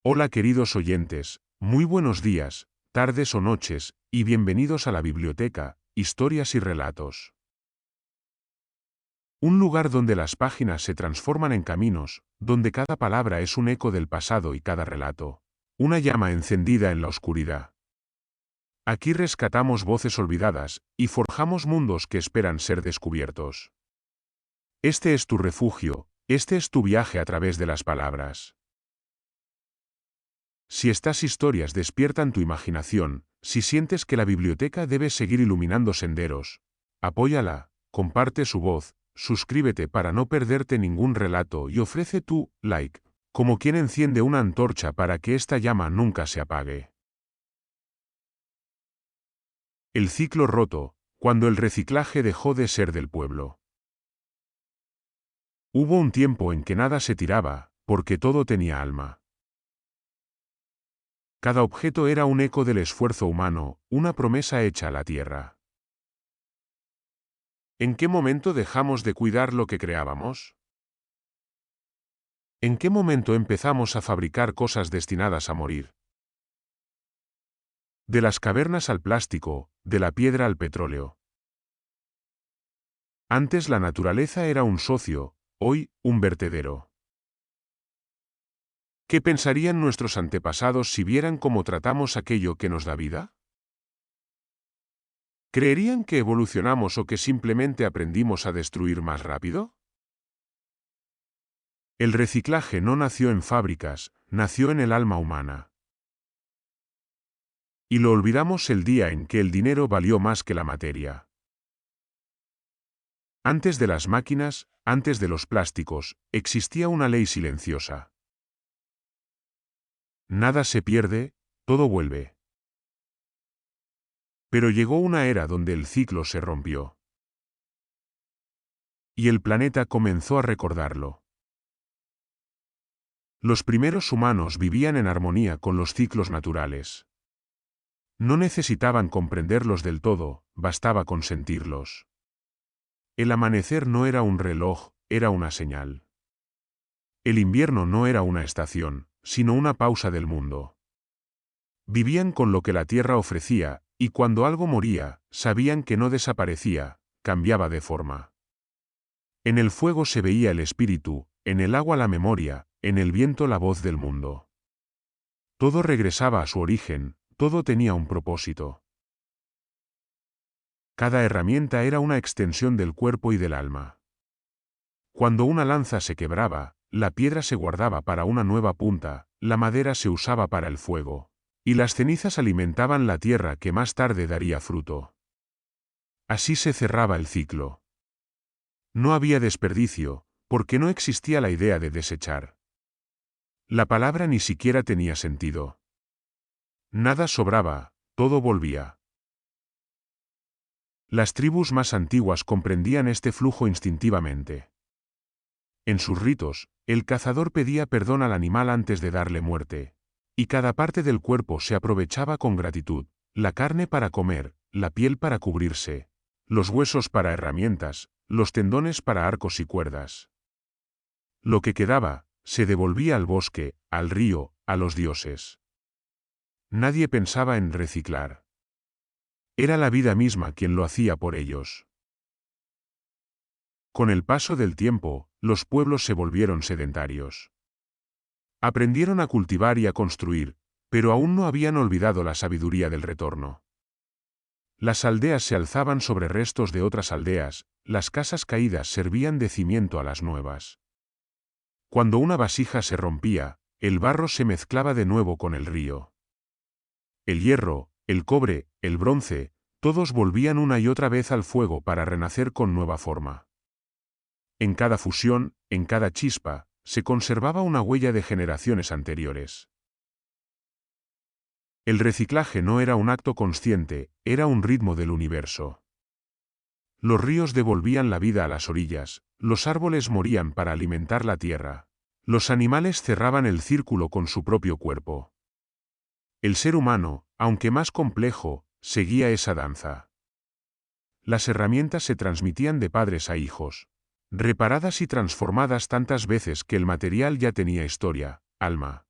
Hola queridos oyentes, muy buenos días, tardes o noches, y bienvenidos a la biblioteca, Historias y Relatos. Un lugar donde las páginas se transforman en caminos, donde cada palabra es un eco del pasado y cada relato, una llama encendida en la oscuridad. Aquí rescatamos voces olvidadas, y forjamos mundos que esperan ser descubiertos. Este es tu refugio, este es tu viaje a través de las palabras. Si estas historias despiertan tu imaginación, si sientes que la biblioteca debe seguir iluminando senderos, apóyala, comparte su voz, suscríbete para no perderte ningún relato y ofrece tu like, como quien enciende una antorcha para que esta llama nunca se apague. El ciclo roto, cuando el reciclaje dejó de ser del pueblo. Hubo un tiempo en que nada se tiraba, porque todo tenía alma. Cada objeto era un eco del esfuerzo humano, una promesa hecha a la tierra. ¿En qué momento dejamos de cuidar lo que creábamos? ¿En qué momento empezamos a fabricar cosas destinadas a morir? De las cavernas al plástico, de la piedra al petróleo. Antes la naturaleza era un socio, hoy, un vertedero. ¿Qué pensarían nuestros antepasados si vieran cómo tratamos aquello que nos da vida? ¿Creerían que evolucionamos o que simplemente aprendimos a destruir más rápido? El reciclaje no nació en fábricas, nació en el alma humana. Y lo olvidamos el día en que el dinero valió más que la materia. Antes de las máquinas, antes de los plásticos, existía una ley silenciosa. Nada se pierde, todo vuelve. Pero llegó una era donde el ciclo se rompió. Y el planeta comenzó a recordarlo. Los primeros humanos vivían en armonía con los ciclos naturales. No necesitaban comprenderlos del todo, bastaba con sentirlos. El amanecer no era un reloj, era una señal. El invierno no era una estación, sino una pausa del mundo. Vivían con lo que la tierra ofrecía, y cuando algo moría, sabían que no desaparecía, cambiaba de forma. En el fuego se veía el espíritu, en el agua la memoria, en el viento la voz del mundo. Todo regresaba a su origen, todo tenía un propósito. Cada herramienta era una extensión del cuerpo y del alma. Cuando una lanza se quebraba, la piedra se guardaba para una nueva punta, la madera se usaba para el fuego, y las cenizas alimentaban la tierra que más tarde daría fruto. Así se cerraba el ciclo. No había desperdicio, porque no existía la idea de desechar. La palabra ni siquiera tenía sentido. Nada sobraba, todo volvía. Las tribus más antiguas comprendían este flujo instintivamente. En sus ritos, el cazador pedía perdón al animal antes de darle muerte, y cada parte del cuerpo se aprovechaba con gratitud, la carne para comer, la piel para cubrirse, los huesos para herramientas, los tendones para arcos y cuerdas. Lo que quedaba, se devolvía al bosque, al río, a los dioses. Nadie pensaba en reciclar. Era la vida misma quien lo hacía por ellos. Con el paso del tiempo, los pueblos se volvieron sedentarios. Aprendieron a cultivar y a construir, pero aún no habían olvidado la sabiduría del retorno. Las aldeas se alzaban sobre restos de otras aldeas, las casas caídas servían de cimiento a las nuevas. Cuando una vasija se rompía, el barro se mezclaba de nuevo con el río. El hierro, el cobre, el bronce, todos volvían una y otra vez al fuego para renacer con nueva forma. En cada fusión, en cada chispa, se conservaba una huella de generaciones anteriores. El reciclaje no era un acto consciente, era un ritmo del universo. Los ríos devolvían la vida a las orillas, los árboles morían para alimentar la tierra. Los animales cerraban el círculo con su propio cuerpo. El ser humano, aunque más complejo, seguía esa danza. Las herramientas se transmitían de padres a hijos, reparadas y transformadas tantas veces que el material ya tenía historia, alma.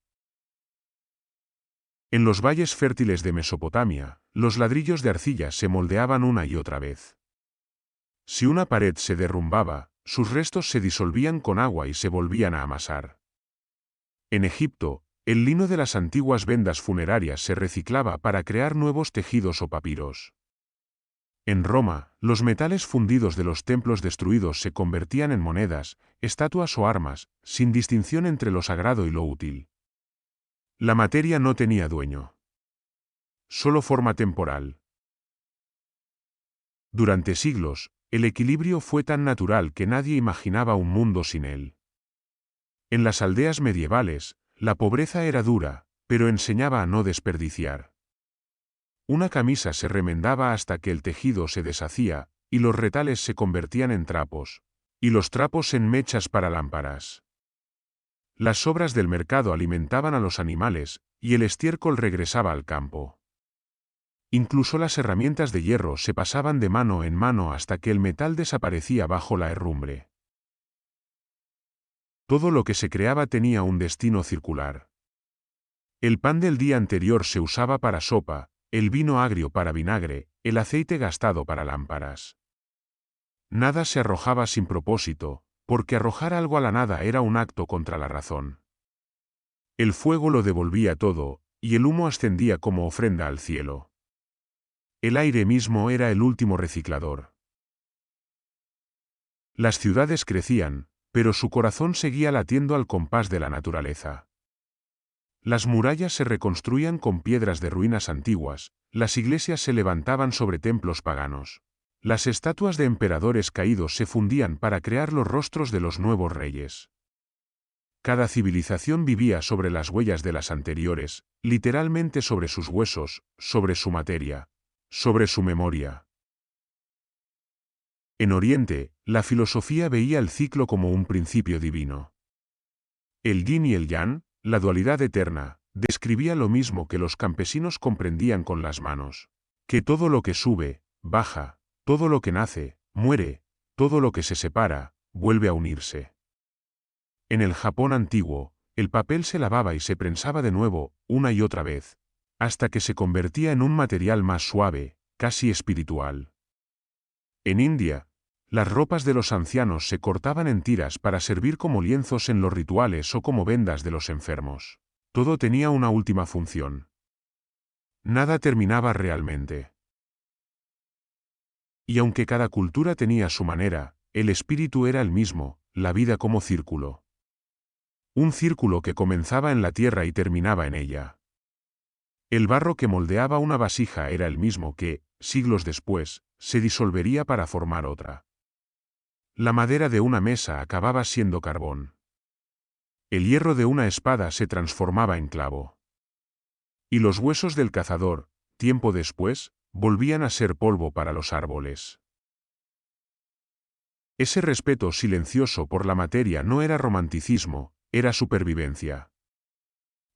En los valles fértiles de Mesopotamia, los ladrillos de arcilla se moldeaban una y otra vez. Si una pared se derrumbaba, sus restos se disolvían con agua y se volvían a amasar. En Egipto, el lino de las antiguas vendas funerarias se reciclaba para crear nuevos tejidos o papiros. En Roma, los metales fundidos de los templos destruidos se convertían en monedas, estatuas o armas, sin distinción entre lo sagrado y lo útil. La materia no tenía dueño. Solo forma temporal. Durante siglos, el equilibrio fue tan natural que nadie imaginaba un mundo sin él. En las aldeas medievales, la pobreza era dura, pero enseñaba a no desperdiciar. Una camisa se remendaba hasta que el tejido se deshacía, y los retales se convertían en trapos, y los trapos en mechas para lámparas. Las sobras del mercado alimentaban a los animales, y el estiércol regresaba al campo. Incluso las herramientas de hierro se pasaban de mano en mano hasta que el metal desaparecía bajo la herrumbre. Todo lo que se creaba tenía un destino circular. El pan del día anterior se usaba para sopa, el vino agrio para vinagre, el aceite gastado para lámparas. Nada se arrojaba sin propósito, porque arrojar algo a la nada era un acto contra la razón. El fuego lo devolvía todo, y el humo ascendía como ofrenda al cielo. El aire mismo era el último reciclador. Las ciudades crecían, pero su corazón seguía latiendo al compás de la naturaleza. Las murallas se reconstruían con piedras de ruinas antiguas, las iglesias se levantaban sobre templos paganos. Las estatuas de emperadores caídos se fundían para crear los rostros de los nuevos reyes. Cada civilización vivía sobre las huellas de las anteriores, literalmente sobre sus huesos, sobre su materia, sobre su memoria. En Oriente, la filosofía veía el ciclo como un principio divino. El yin y el yang, la dualidad eterna, describía lo mismo que los campesinos comprendían con las manos. Que todo lo que sube, baja, todo lo que nace, muere, todo lo que se separa, vuelve a unirse. En el Japón antiguo, el papel se lavaba y se prensaba de nuevo, una y otra vez, hasta que se convertía en un material más suave, casi espiritual. En India, las ropas de los ancianos se cortaban en tiras para servir como lienzos en los rituales o como vendas de los enfermos. Todo tenía una última función. Nada terminaba realmente. Y aunque cada cultura tenía su manera, el espíritu era el mismo, la vida como círculo. Un círculo que comenzaba en la tierra y terminaba en ella. El barro que moldeaba una vasija era el mismo que, siglos después, se disolvería para formar otra. La madera de una mesa acababa siendo carbón. El hierro de una espada se transformaba en clavo. Y los huesos del cazador, tiempo después, volvían a ser polvo para los árboles. Ese respeto silencioso por la materia no era romanticismo, era supervivencia.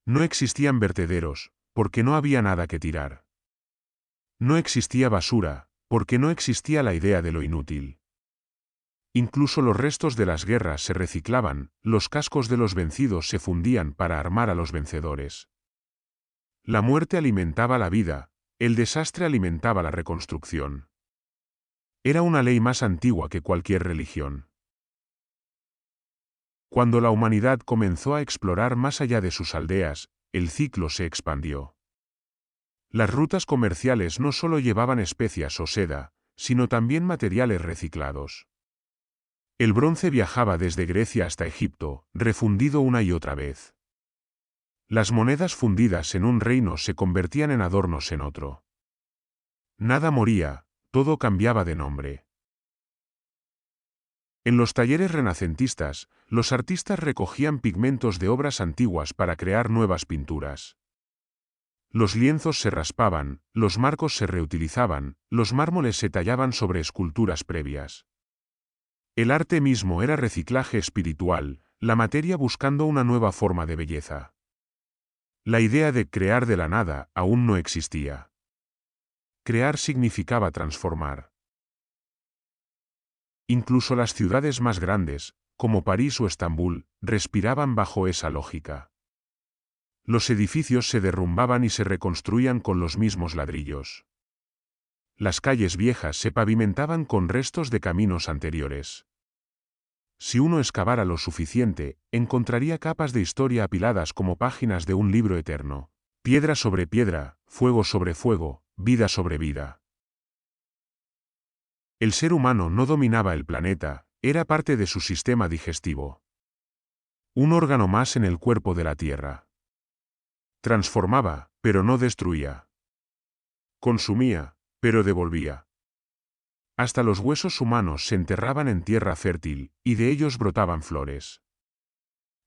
No existían vertederos, porque no había nada que tirar. No existía basura, porque no existía la idea de lo inútil. Incluso los restos de las guerras se reciclaban, los cascos de los vencidos se fundían para armar a los vencedores. La muerte alimentaba la vida, el desastre alimentaba la reconstrucción. Era una ley más antigua que cualquier religión. Cuando la humanidad comenzó a explorar más allá de sus aldeas, el ciclo se expandió. Las rutas comerciales no solo llevaban especias o seda, sino también materiales reciclados. El bronce viajaba desde Grecia hasta Egipto, refundido una y otra vez. Las monedas fundidas en un reino se convertían en adornos en otro. Nada moría, todo cambiaba de nombre. En los talleres renacentistas, los artistas recogían pigmentos de obras antiguas para crear nuevas pinturas. Los lienzos se raspaban, los marcos se reutilizaban, los mármoles se tallaban sobre esculturas previas. El arte mismo era reciclaje espiritual, la materia buscando una nueva forma de belleza. La idea de crear de la nada aún no existía. Crear significaba transformar. Incluso las ciudades más grandes, como París o Estambul, respiraban bajo esa lógica. Los edificios se derrumbaban y se reconstruían con los mismos ladrillos. Las calles viejas se pavimentaban con restos de caminos anteriores. Si uno excavara lo suficiente, encontraría capas de historia apiladas como páginas de un libro eterno. Piedra sobre piedra, fuego sobre fuego, vida sobre vida. El ser humano no dominaba el planeta, era parte de su sistema digestivo. Un órgano más en el cuerpo de la Tierra. Transformaba, pero no destruía. Consumía, pero devolvía. Hasta los huesos humanos se enterraban en tierra fértil, y de ellos brotaban flores.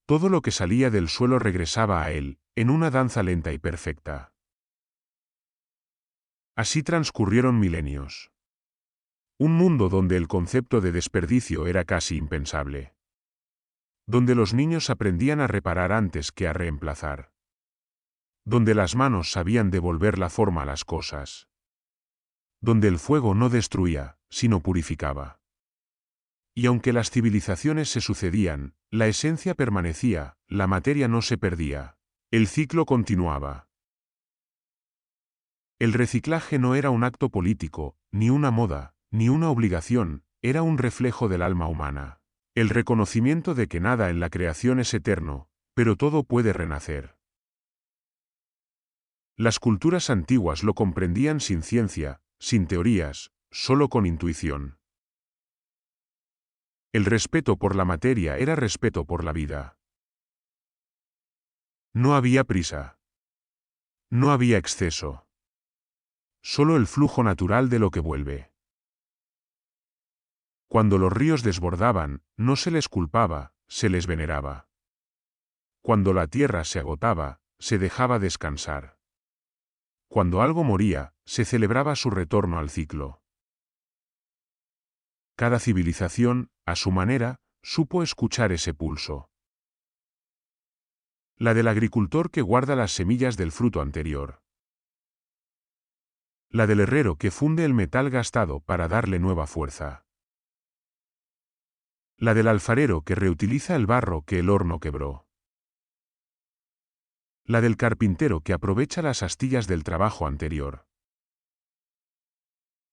Todo lo que salía del suelo regresaba a él, en una danza lenta y perfecta. Así transcurrieron milenios. Un mundo donde el concepto de desperdicio era casi impensable. Donde los niños aprendían a reparar antes que a reemplazar. Donde las manos sabían devolver la forma a las cosas. Donde el fuego no destruía, sino purificaba. Y aunque las civilizaciones se sucedían, la esencia permanecía, la materia no se perdía. El ciclo continuaba. El reciclaje no era un acto político, ni una moda, ni una obligación, era un reflejo del alma humana. El reconocimiento de que nada en la creación es eterno, pero todo puede renacer. Las culturas antiguas lo comprendían sin ciencia, sin teorías, solo con intuición. El respeto por la materia era respeto por la vida. No había prisa. No había exceso. Solo el flujo natural de lo que vuelve. Cuando los ríos desbordaban, no se les culpaba, se les veneraba. Cuando la tierra se agotaba, se dejaba descansar. Cuando algo moría, se celebraba su retorno al ciclo. Cada civilización, a su manera, supo escuchar ese pulso. La del agricultor que guarda las semillas del fruto anterior. La del herrero que funde el metal gastado para darle nueva fuerza. La del alfarero que reutiliza el barro que el horno quebró. La del carpintero que aprovecha las astillas del trabajo anterior.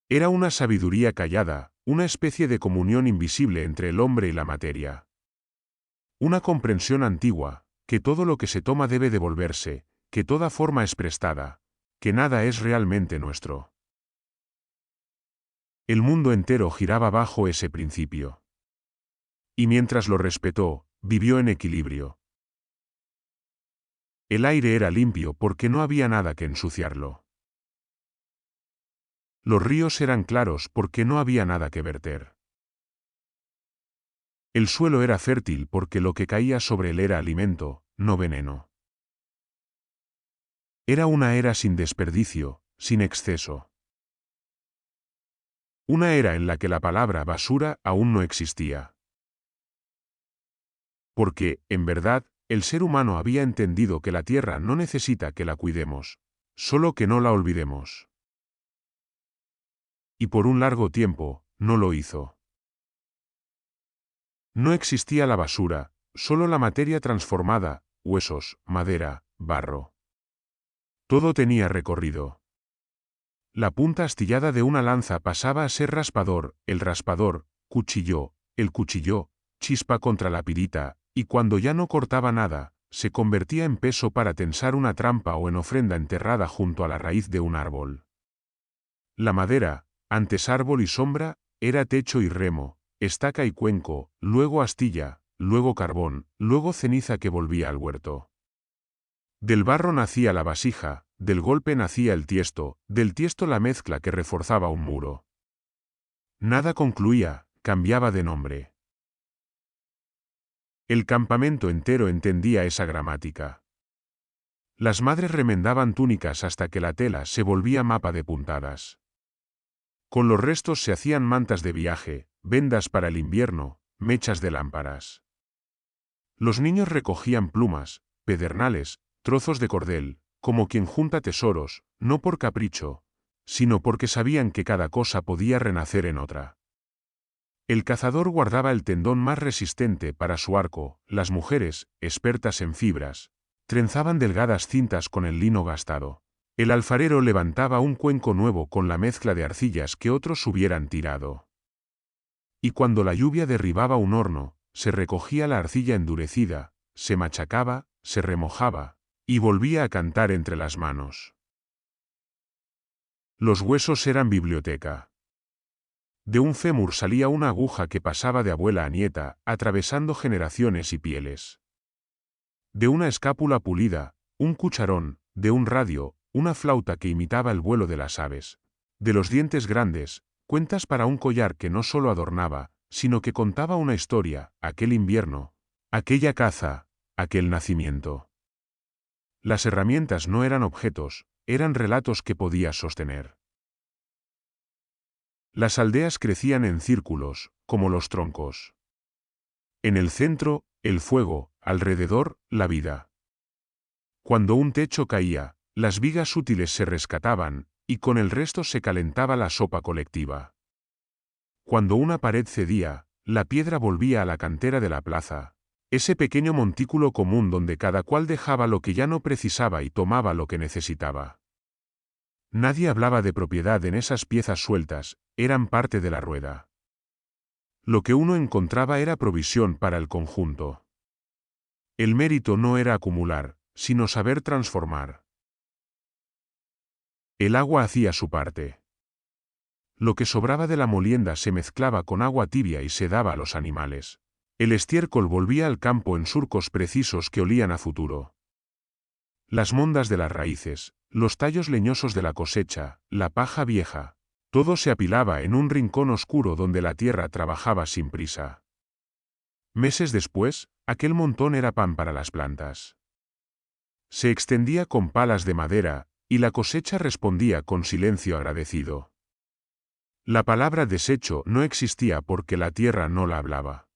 Era una sabiduría callada, una especie de comunión invisible entre el hombre y la materia. Una comprensión antigua, que todo lo que se toma debe devolverse, que toda forma es prestada, que nada es realmente nuestro. El mundo entero giraba bajo ese principio. Y mientras lo respetó, vivió en equilibrio. El aire era limpio porque no había nada que ensuciarlo. Los ríos eran claros porque no había nada que verter. El suelo era fértil porque lo que caía sobre él era alimento, no veneno. Era una era sin desperdicio, sin exceso. Una era en la que la palabra basura aún no existía. Porque, en verdad, el ser humano había entendido que la tierra no necesita que la cuidemos, solo que no la olvidemos. Y por un largo tiempo, no lo hizo. No existía la basura, solo la materia transformada, huesos, madera, barro. Todo tenía recorrido. La punta astillada de una lanza pasaba a ser raspador, el raspador, cuchilló, el cuchilló, chispa contra la pirita, y cuando ya no cortaba nada, se convertía en peso para tensar una trampa o en ofrenda enterrada junto a la raíz de un árbol. La madera, antes árbol y sombra, era techo y remo, estaca y cuenco, luego astilla, luego carbón, luego ceniza que volvía al huerto. Del barro nacía la vasija, del golpe nacía el tiesto, del tiesto la mezcla que reforzaba un muro. Nada concluía, cambiaba de nombre. El campamento entero entendía esa gramática. Las madres remendaban túnicas hasta que la tela se volvía mapa de puntadas. Con los restos se hacían mantas de viaje, vendas para el invierno, mechas de lámparas. Los niños recogían plumas, pedernales, trozos de cordel, como quien junta tesoros, no por capricho, sino porque sabían que cada cosa podía renacer en otra. El cazador guardaba el tendón más resistente para su arco, las mujeres, expertas en fibras, Trenzaban delgadas cintas con el lino gastado. El alfarero levantaba un cuenco nuevo con la mezcla de arcillas que otros hubieran tirado. Y cuando la lluvia derribaba un horno, se recogía la arcilla endurecida, se machacaba, se remojaba, y volvía a cantar entre las manos. Los huesos eran biblioteca. De un fémur salía una aguja que pasaba de abuela a nieta, atravesando generaciones y pieles. De una escápula pulida, un cucharón, de un radio, una flauta que imitaba el vuelo de las aves. De los dientes grandes, cuentas para un collar que no solo adornaba, sino que contaba una historia, aquel invierno, aquella caza, aquel nacimiento. Las herramientas no eran objetos, eran relatos que podías sostener. Las aldeas crecían en círculos, como los troncos. En el centro, el fuego, alrededor, la vida. Cuando un techo caía, las vigas útiles se rescataban, y con el resto se calentaba la sopa colectiva. Cuando una pared cedía, la piedra volvía a la cantera de la plaza, ese pequeño montículo común donde cada cual dejaba lo que ya no precisaba y tomaba lo que necesitaba. Nadie hablaba de propiedad en esas piezas sueltas, eran parte de la rueda. Lo que uno encontraba era provisión para el conjunto. El mérito no era acumular, sino saber transformar. El agua hacía su parte. Lo que sobraba de la molienda se mezclaba con agua tibia y se daba a los animales. El estiércol volvía al campo en surcos precisos que olían a futuro. Las mondas de las raíces, los tallos leñosos de la cosecha, la paja vieja, todo se apilaba en un rincón oscuro donde la tierra trabajaba sin prisa. Meses después, aquel montón era pan para las plantas. Se extendía con palas de madera, y la cosecha respondía con silencio agradecido. La palabra desecho no existía porque la tierra no la hablaba.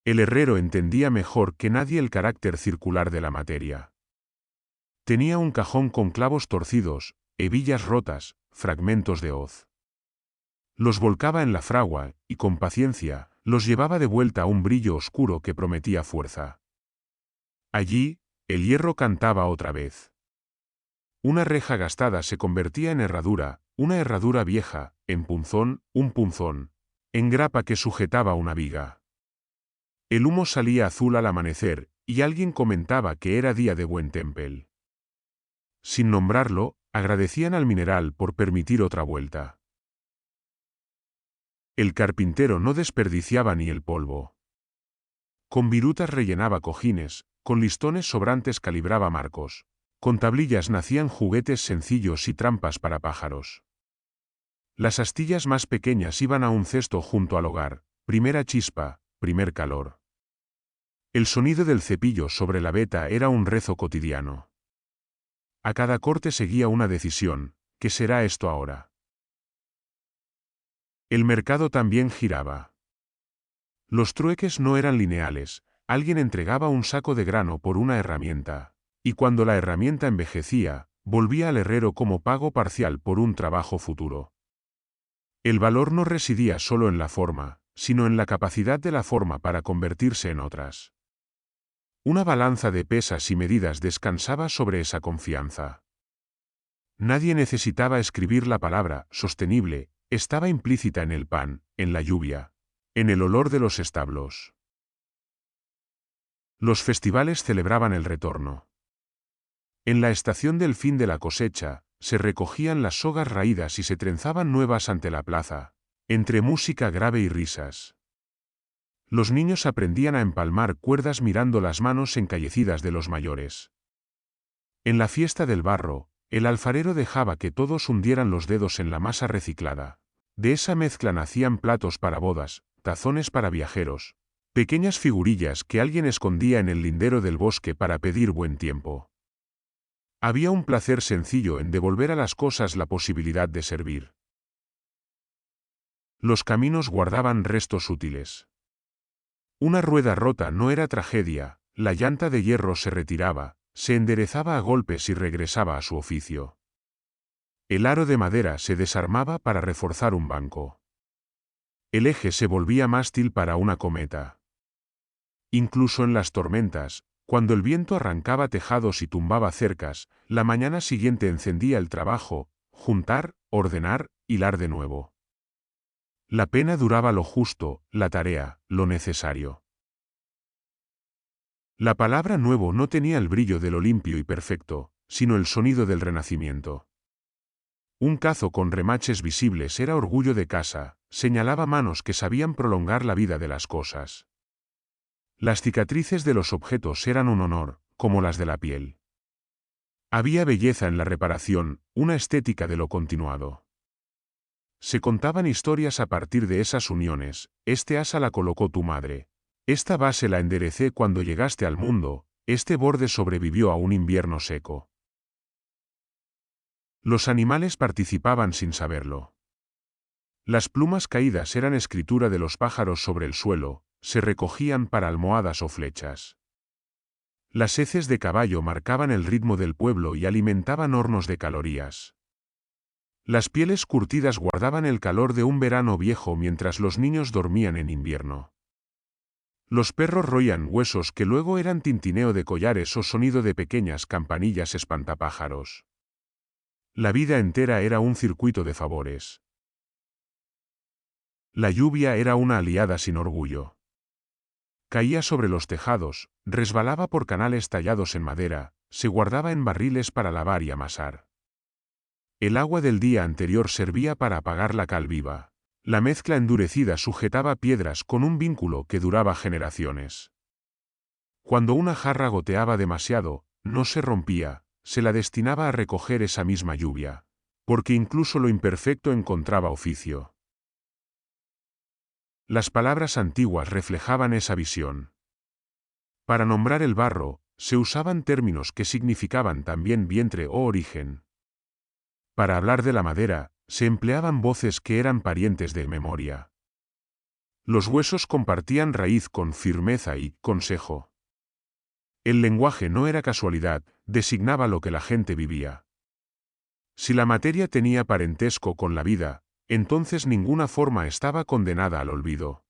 El herrero entendía mejor que nadie el carácter circular de la materia. Tenía un cajón con clavos torcidos, hebillas rotas, fragmentos de hoz. Los volcaba en la fragua, y con paciencia, los llevaba de vuelta a un brillo oscuro que prometía fuerza. Allí, el hierro cantaba otra vez. Una reja gastada se convertía en herradura, una herradura vieja, en punzón, un punzón, en grapa que sujetaba una viga. El humo salía azul al amanecer, y alguien comentaba que era día de buen tempel. Sin nombrarlo, agradecían al mineral por permitir otra vuelta. El carpintero no desperdiciaba ni el polvo. Con virutas rellenaba cojines, con listones sobrantes calibraba marcos, con tablillas nacían juguetes sencillos y trampas para pájaros. Las astillas más pequeñas iban a un cesto junto al hogar, primera chispa, primer calor. El sonido del cepillo sobre la veta era un rezo cotidiano. A cada corte seguía una decisión, ¿qué será esto ahora? El mercado también giraba. Los trueques no eran lineales, alguien entregaba un saco de grano por una herramienta, y cuando la herramienta envejecía, volvía al herrero como pago parcial por un trabajo futuro. El valor no residía solo en la forma, sino en la capacidad de la forma para convertirse en otras. Una balanza de pesas y medidas descansaba sobre esa confianza. Nadie necesitaba escribir la palabra sostenible, estaba implícita en el pan, en la lluvia, en el olor de los establos. Los festivales celebraban el retorno. En la estación del fin de la cosecha, se recogían las sogas raídas y se trenzaban nuevas ante la plaza, entre música grave y risas. Los niños aprendían a empalmar cuerdas mirando las manos encallecidas de los mayores. En la fiesta del barro, el alfarero dejaba que todos hundieran los dedos en la masa reciclada. De esa mezcla nacían platos para bodas, tazones para viajeros, pequeñas figurillas que alguien escondía en el lindero del bosque para pedir buen tiempo. Había un placer sencillo en devolver a las cosas la posibilidad de servir. Los caminos guardaban restos útiles. Una rueda rota no era tragedia, la llanta de hierro se retiraba, se enderezaba a golpes y regresaba a su oficio. El aro de madera se desarmaba para reforzar un banco. El eje se volvía mástil para una cometa. Incluso en las tormentas, Cuando el viento arrancaba tejados y tumbaba cercas, la mañana siguiente encendía el trabajo, juntar, ordenar, hilar de nuevo. La pena duraba lo justo, la tarea, lo necesario. La palabra nuevo no tenía el brillo de lo limpio y perfecto, sino el sonido del renacimiento. Un cazo con remaches visibles era orgullo de casa, señalaba manos que sabían prolongar la vida de las cosas. Las cicatrices de los objetos eran un honor, como las de la piel. Había belleza en la reparación, una estética de lo continuado. Se contaban historias a partir de esas uniones. Este asa la colocó tu madre. Esta base la enderecé cuando llegaste al mundo. Este borde sobrevivió a un invierno seco. Los animales participaban sin saberlo. Las plumas caídas eran escritura de los pájaros sobre el suelo, se recogían para almohadas o flechas. Las heces de caballo marcaban el ritmo del pueblo y alimentaban hornos de calorías. Las pieles curtidas guardaban el calor de un verano viejo mientras los niños dormían en invierno. Los perros roían huesos que luego eran tintineo de collares o sonido de pequeñas campanillas espantapájaros. La vida entera era un circuito de favores. La lluvia era una aliada sin orgullo. Caía sobre los tejados, resbalaba por canales tallados en madera, se guardaba en barriles para lavar y amasar. El agua del día anterior servía para apagar la cal viva. La mezcla endurecida sujetaba piedras con un vínculo que duraba generaciones. Cuando una jarra goteaba demasiado, no se rompía, se la destinaba a recoger esa misma lluvia, porque incluso lo imperfecto encontraba oficio. Las palabras antiguas reflejaban esa visión. Para nombrar el barro, se usaban términos que significaban también vientre o origen. Para hablar de la madera, se empleaban voces que eran parientes de memoria. Los huesos compartían raíz con firmeza y consejo. El lenguaje no era casualidad, designaba lo que la gente vivía. Si la materia tenía parentesco con la vida, entonces ninguna forma estaba condenada al olvido.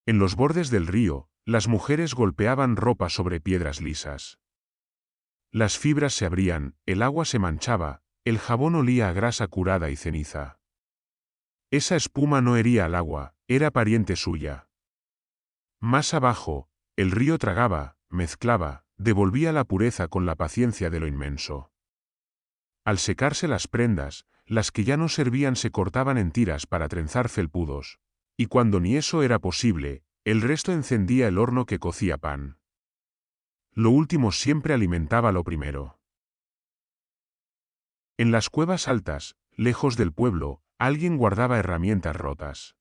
En los bordes del río, las mujeres golpeaban ropa sobre piedras lisas. Las fibras se abrían, el agua se manchaba, el jabón olía a grasa curada y ceniza. Esa espuma no hería al agua, era pariente suya. Más abajo, el río tragaba, mezclaba, devolvía la pureza con la paciencia de lo inmenso. Al secarse las prendas, las que ya no servían se cortaban en tiras para trenzar felpudos, y cuando ni eso era posible, el resto encendía el horno que cocía pan. Lo último siempre alimentaba lo primero. En las cuevas altas, lejos del pueblo, alguien guardaba herramientas rotas.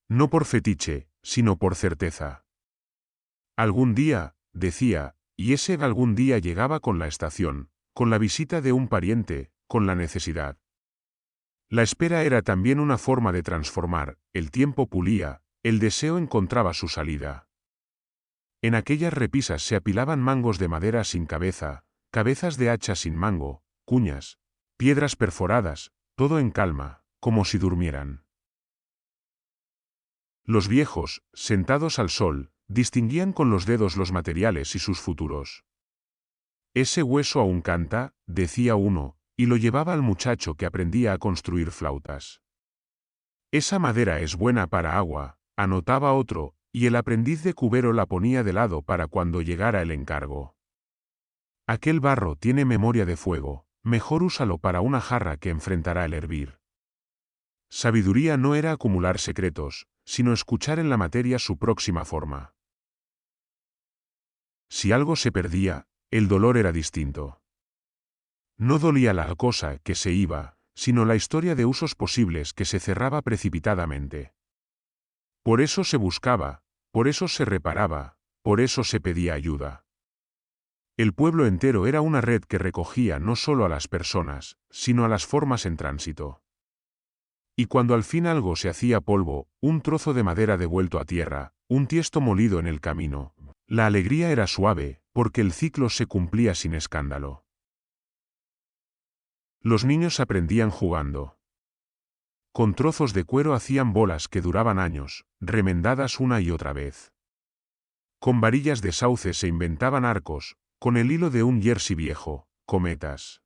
No por fetiche, sino por certeza. Algún día, decía, y ese algún día llegaba con la estación, con la visita de un pariente, con la necesidad. La espera era también una forma de transformar, el tiempo pulía, el deseo encontraba su salida. En aquellas repisas se apilaban mangos de madera sin cabeza, cabezas de hacha sin mango, cuñas, piedras perforadas, todo en calma, como si durmieran. Los viejos, sentados al sol, distinguían con los dedos los materiales y sus futuros. Ese hueso aún canta, decía uno, y lo llevaba al muchacho que aprendía a construir flautas. Esa madera es buena para agua, anotaba otro, y el aprendiz de cubero la ponía de lado para cuando llegara el encargo. Aquel barro tiene memoria de fuego, mejor úsalo para una jarra que enfrentará el hervir. Sabiduría no era acumular secretos, sino escuchar en la materia su próxima forma. Si algo se perdía, el dolor era distinto. No dolía la cosa que se iba, sino la historia de usos posibles que se cerraba precipitadamente. Por eso se buscaba, por eso se reparaba, por eso se pedía ayuda. El pueblo entero era una red que recogía no solo a las personas, sino a las formas en tránsito. Y cuando al fin algo se hacía polvo, un trozo de madera devuelto a tierra, un tiesto molido en el camino, la alegría era suave, porque el ciclo se cumplía sin escándalo. Los niños aprendían jugando. Con trozos de cuero hacían bolas que duraban años, remendadas una y otra vez. Con varillas de sauce se inventaban arcos, con el hilo de un jersey viejo, cometas.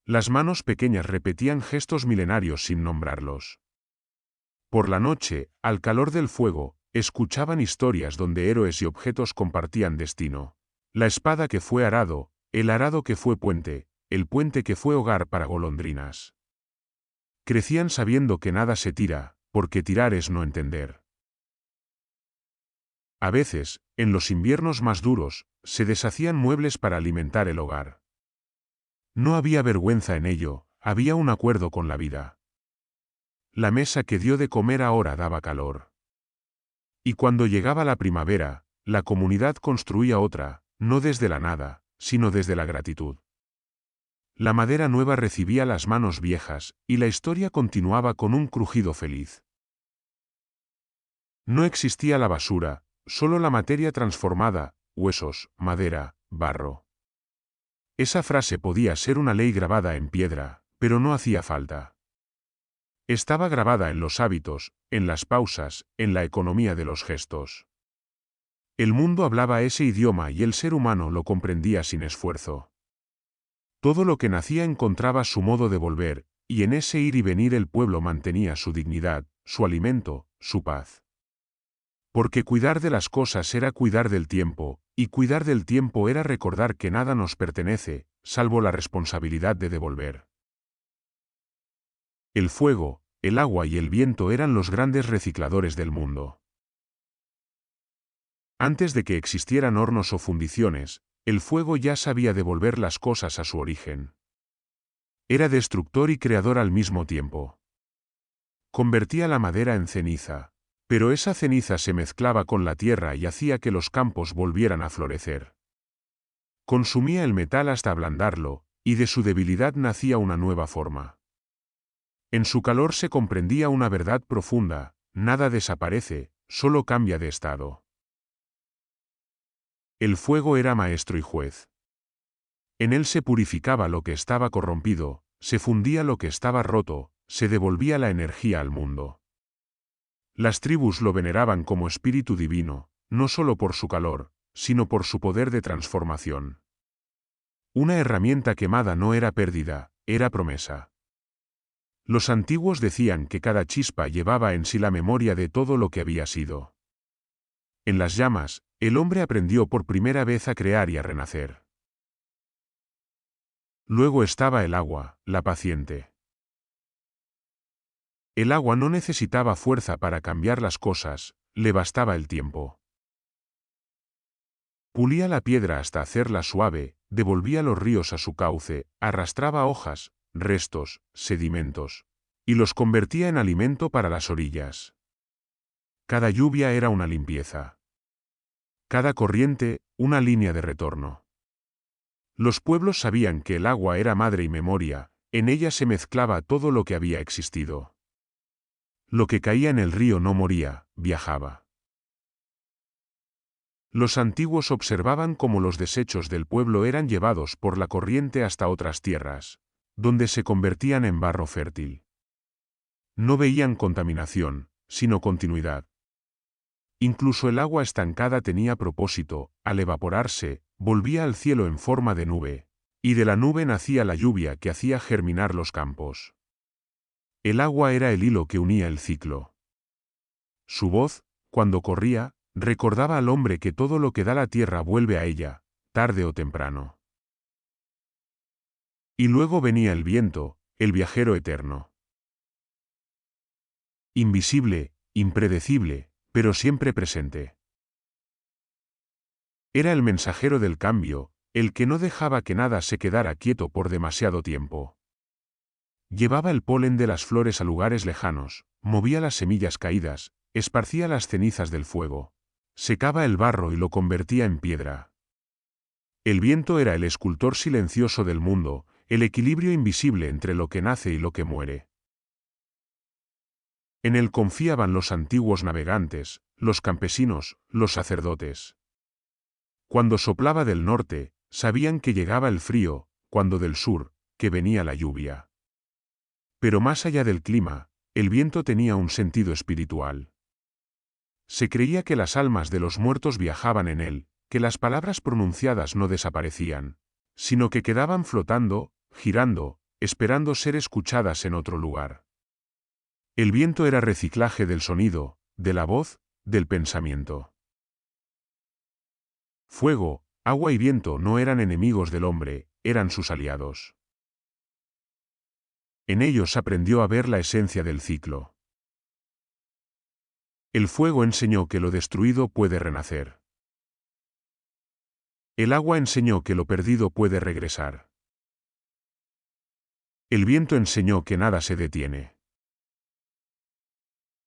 Las manos pequeñas repetían gestos milenarios sin nombrarlos. Por la noche, al calor del fuego, escuchaban historias donde héroes y objetos compartían destino. La espada que fue arado, el arado que fue puente, el puente que fue hogar para golondrinas. Crecían sabiendo que nada se tira, porque tirar es no entender. A veces, en los inviernos más duros, se deshacían muebles para alimentar el hogar. No había vergüenza en ello, había un acuerdo con la vida. La mesa que dio de comer ahora daba calor. Y cuando llegaba la primavera, la comunidad construía otra, no desde la nada, sino desde la gratitud. La madera nueva recibía las manos viejas, y la historia continuaba con un crujido feliz. No existía la basura, solo la materia transformada, huesos, madera, barro. Esa frase podía ser una ley grabada en piedra, pero no hacía falta. Estaba grabada en los hábitos, en las pausas, en la economía de los gestos. El mundo hablaba ese idioma y el ser humano lo comprendía sin esfuerzo. Todo lo que nacía encontraba su modo de volver, y en ese ir y venir el pueblo mantenía su dignidad, su alimento, su paz. Porque cuidar de las cosas era cuidar del tiempo, y cuidar del tiempo era recordar que nada nos pertenece, salvo la responsabilidad de devolver. El fuego, el agua y el viento eran los grandes recicladores del mundo. Antes de que existieran hornos o fundiciones, el fuego ya sabía devolver las cosas a su origen. Era destructor y creador al mismo tiempo. Convertía la madera en ceniza, pero esa ceniza se mezclaba con la tierra y hacía que los campos volvieran a florecer. Consumía el metal hasta ablandarlo, y de su debilidad nacía una nueva forma. En su calor se comprendía una verdad profunda: nada desaparece, solo cambia de estado. El fuego era maestro y juez. En él se purificaba lo que estaba corrompido, se fundía lo que estaba roto, se devolvía la energía al mundo. Las tribus lo veneraban como espíritu divino, no solo por su calor, sino por su poder de transformación. Una herramienta quemada no era pérdida, era promesa. Los antiguos decían que cada chispa llevaba en sí la memoria de todo lo que había sido. En las llamas, el hombre aprendió por primera vez a crear y a renacer. Luego estaba el agua, la paciente. El agua no necesitaba fuerza para cambiar las cosas, le bastaba el tiempo. Pulía la piedra hasta hacerla suave, devolvía los ríos a su cauce, arrastraba hojas, restos, sedimentos, y los convertía en alimento para las orillas. Cada lluvia era una limpieza. Cada corriente, una línea de retorno. Los pueblos sabían que el agua era madre y memoria, en ella se mezclaba todo lo que había existido. Lo que caía en el río no moría, viajaba. Los antiguos observaban cómo los desechos del pueblo eran llevados por la corriente hasta otras tierras, donde se convertían en barro fértil. No veían contaminación, sino continuidad. Incluso el agua estancada tenía propósito: al evaporarse, volvía al cielo en forma de nube, y de la nube nacía la lluvia que hacía germinar los campos. El agua era el hilo que unía el ciclo. Su voz, cuando corría, recordaba al hombre que todo lo que da la tierra vuelve a ella, tarde o temprano. Y luego venía el viento, el viajero eterno. Invisible, impredecible, pero siempre presente. Era el mensajero del cambio, el que no dejaba que nada se quedara quieto por demasiado tiempo. Llevaba el polen de las flores a lugares lejanos, movía las semillas caídas, esparcía las cenizas del fuego, secaba el barro y lo convertía en piedra. El viento era el escultor silencioso del mundo, el equilibrio invisible entre lo que nace y lo que muere. En él confiaban los antiguos navegantes, los campesinos, los sacerdotes. Cuando soplaba del norte, sabían que llegaba el frío; cuando del sur, que venía la lluvia. Pero más allá del clima, el viento tenía un sentido espiritual. Se creía que las almas de los muertos viajaban en él, que las palabras pronunciadas no desaparecían, sino que quedaban flotando, girando, esperando ser escuchadas en otro lugar. El viento era reciclaje del sonido, de la voz, del pensamiento. Fuego, agua y viento no eran enemigos del hombre, eran sus aliados. En ellos aprendió a ver la esencia del ciclo. El fuego enseñó que lo destruido puede renacer. El agua enseñó que lo perdido puede regresar. El viento enseñó que nada se detiene.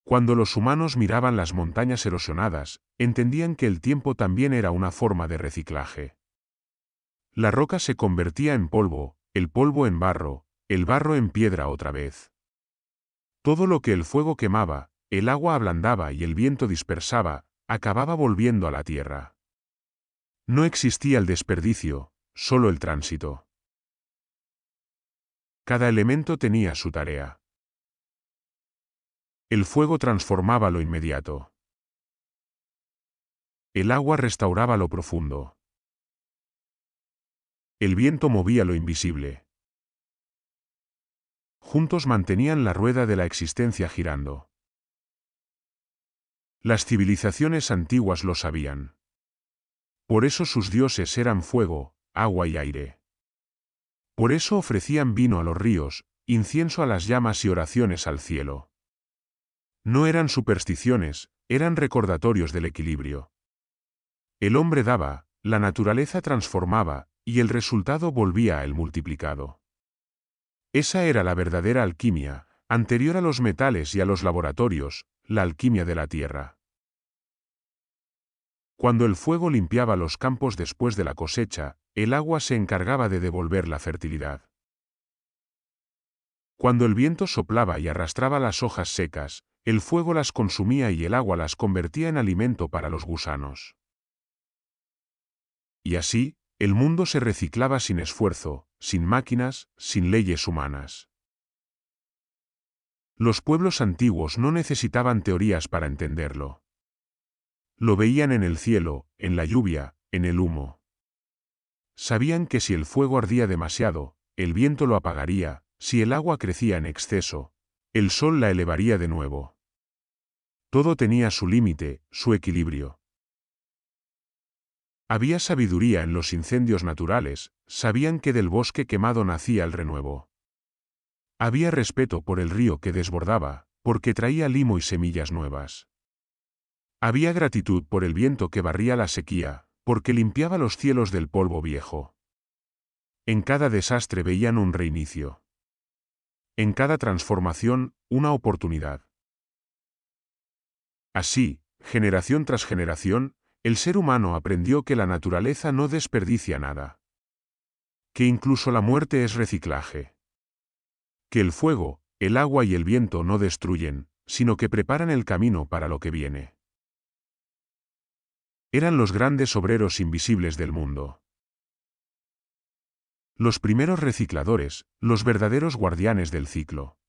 Cuando los humanos miraban las montañas erosionadas, entendían que el tiempo también era una forma de reciclaje. La roca se convertía en polvo, el polvo en barro, el barro en piedra otra vez. Todo lo que el fuego quemaba, el agua ablandaba y el viento dispersaba, acababa volviendo a la tierra. No existía el desperdicio, solo el tránsito. Cada elemento tenía su tarea. El fuego transformaba lo inmediato. El agua restauraba lo profundo. El viento movía lo invisible. Juntos mantenían la rueda de la existencia girando. Las civilizaciones antiguas lo sabían. Por eso sus dioses eran fuego, agua y aire. Por eso ofrecían vino a los ríos, incienso a las llamas y oraciones al cielo. No eran supersticiones, eran recordatorios del equilibrio. El hombre daba, la naturaleza transformaba, y el resultado volvía a él multiplicado. Esa era la verdadera alquimia, anterior a los metales y a los laboratorios, la alquimia de la tierra. Cuando el fuego limpiaba los campos después de la cosecha, el agua se encargaba de devolver la fertilidad. Cuando el viento soplaba y arrastraba las hojas secas, el fuego las consumía y el agua las convertía en alimento para los gusanos. Y así, el mundo se reciclaba sin esfuerzo, sin máquinas, sin leyes humanas. Los pueblos antiguos no necesitaban teorías para entenderlo. Lo veían en el cielo, en la lluvia, en el humo. Sabían que si el fuego ardía demasiado, el viento lo apagaría, si el agua crecía en exceso, el sol la elevaría de nuevo. Todo tenía su límite, su equilibrio. Había sabiduría en los incendios naturales, sabían que del bosque quemado nacía el renuevo. Había respeto por el río que desbordaba, porque traía limo y semillas nuevas. Había gratitud por el viento que barría la sequía, porque limpiaba los cielos del polvo viejo. En cada desastre veían un reinicio. En cada transformación, una oportunidad. Así, generación tras generación, el ser humano aprendió que la naturaleza no desperdicia nada. Que incluso la muerte es reciclaje. Que el fuego, el agua y el viento no destruyen, sino que preparan el camino para lo que viene. Eran los grandes obreros invisibles del mundo. Los primeros recicladores, los verdaderos guardianes del ciclo.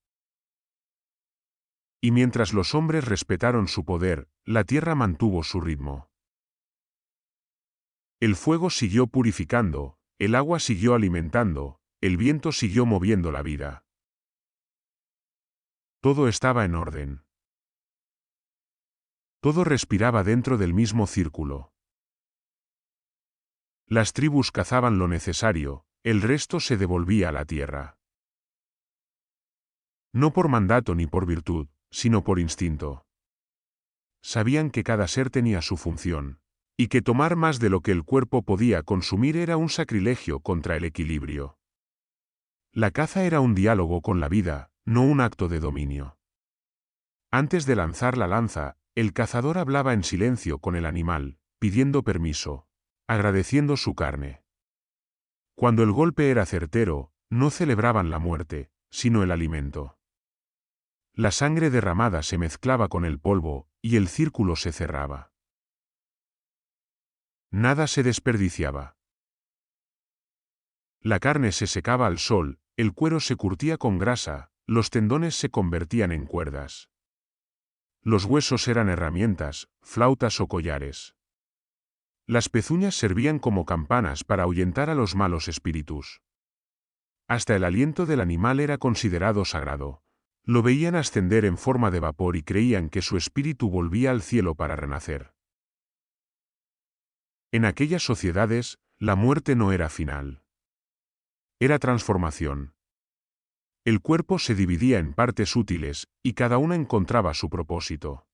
Y mientras los hombres respetaron su poder, la tierra mantuvo su ritmo. El fuego siguió purificando, el agua siguió alimentando, el viento siguió moviendo la vida. Todo estaba en orden. Todo respiraba dentro del mismo círculo. Las tribus cazaban lo necesario, el resto se devolvía a la tierra. No por mandato ni por virtud, sino por instinto. Sabían que cada ser tenía su función, y que tomar más de lo que el cuerpo podía consumir era un sacrilegio contra el equilibrio. La caza era un diálogo con la vida, no un acto de dominio. Antes de lanzar la lanza, el cazador hablaba en silencio con el animal, pidiendo permiso, agradeciendo su carne. Cuando el golpe era certero, no celebraban la muerte, sino el alimento. La sangre derramada se mezclaba con el polvo, y el círculo se cerraba. Nada se desperdiciaba. La carne se secaba al sol, el cuero se curtía con grasa, los tendones se convertían en cuerdas. Los huesos eran herramientas, flautas o collares. Las pezuñas servían como campanas para ahuyentar a los malos espíritus. Hasta el aliento del animal era considerado sagrado. Lo veían ascender en forma de vapor y creían que su espíritu volvía al cielo para renacer. En aquellas sociedades, la muerte no era final. Era transformación. El cuerpo se dividía en partes útiles, y cada una encontraba su propósito.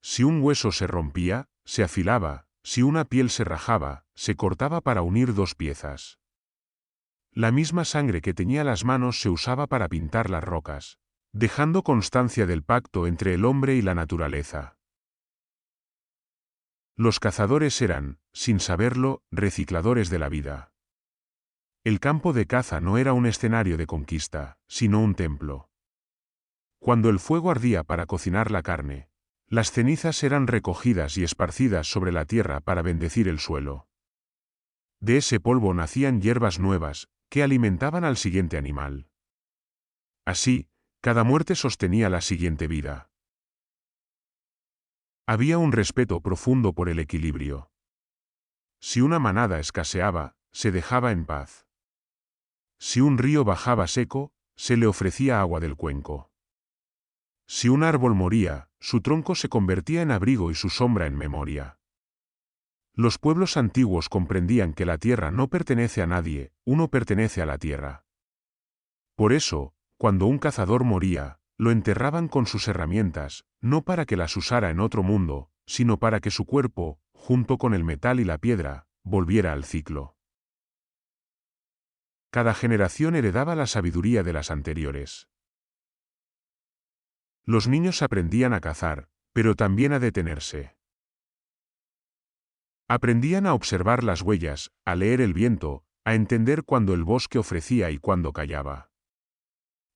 Si un hueso se rompía, se afilaba, si una piel se rajaba, se cortaba para unir dos piezas. La misma sangre que teñía las manos se usaba para pintar las rocas, dejando constancia del pacto entre el hombre y la naturaleza. Los cazadores eran, sin saberlo, recicladores de la vida. El campo de caza no era un escenario de conquista, sino un templo. Cuando el fuego ardía para cocinar la carne, las cenizas eran recogidas y esparcidas sobre la tierra para bendecir el suelo. De ese polvo nacían hierbas nuevas, que alimentaban al siguiente animal. Así, cada muerte sostenía la siguiente vida. Había un respeto profundo por el equilibrio. Si una manada escaseaba, se dejaba en paz. Si un río bajaba seco, se le ofrecía agua del cuenco. Si un árbol moría, su tronco se convertía en abrigo y su sombra en memoria. Los pueblos antiguos comprendían que la tierra no pertenece a nadie, uno pertenece a la tierra. Por eso, cuando un cazador moría, lo enterraban con sus herramientas, no para que las usara en otro mundo, sino para que su cuerpo, junto con el metal y la piedra, volviera al ciclo. Cada generación heredaba la sabiduría de las anteriores. Los niños aprendían a cazar, pero también a detenerse. Aprendían a observar las huellas, a leer el viento, a entender cuándo el bosque ofrecía y cuándo callaba.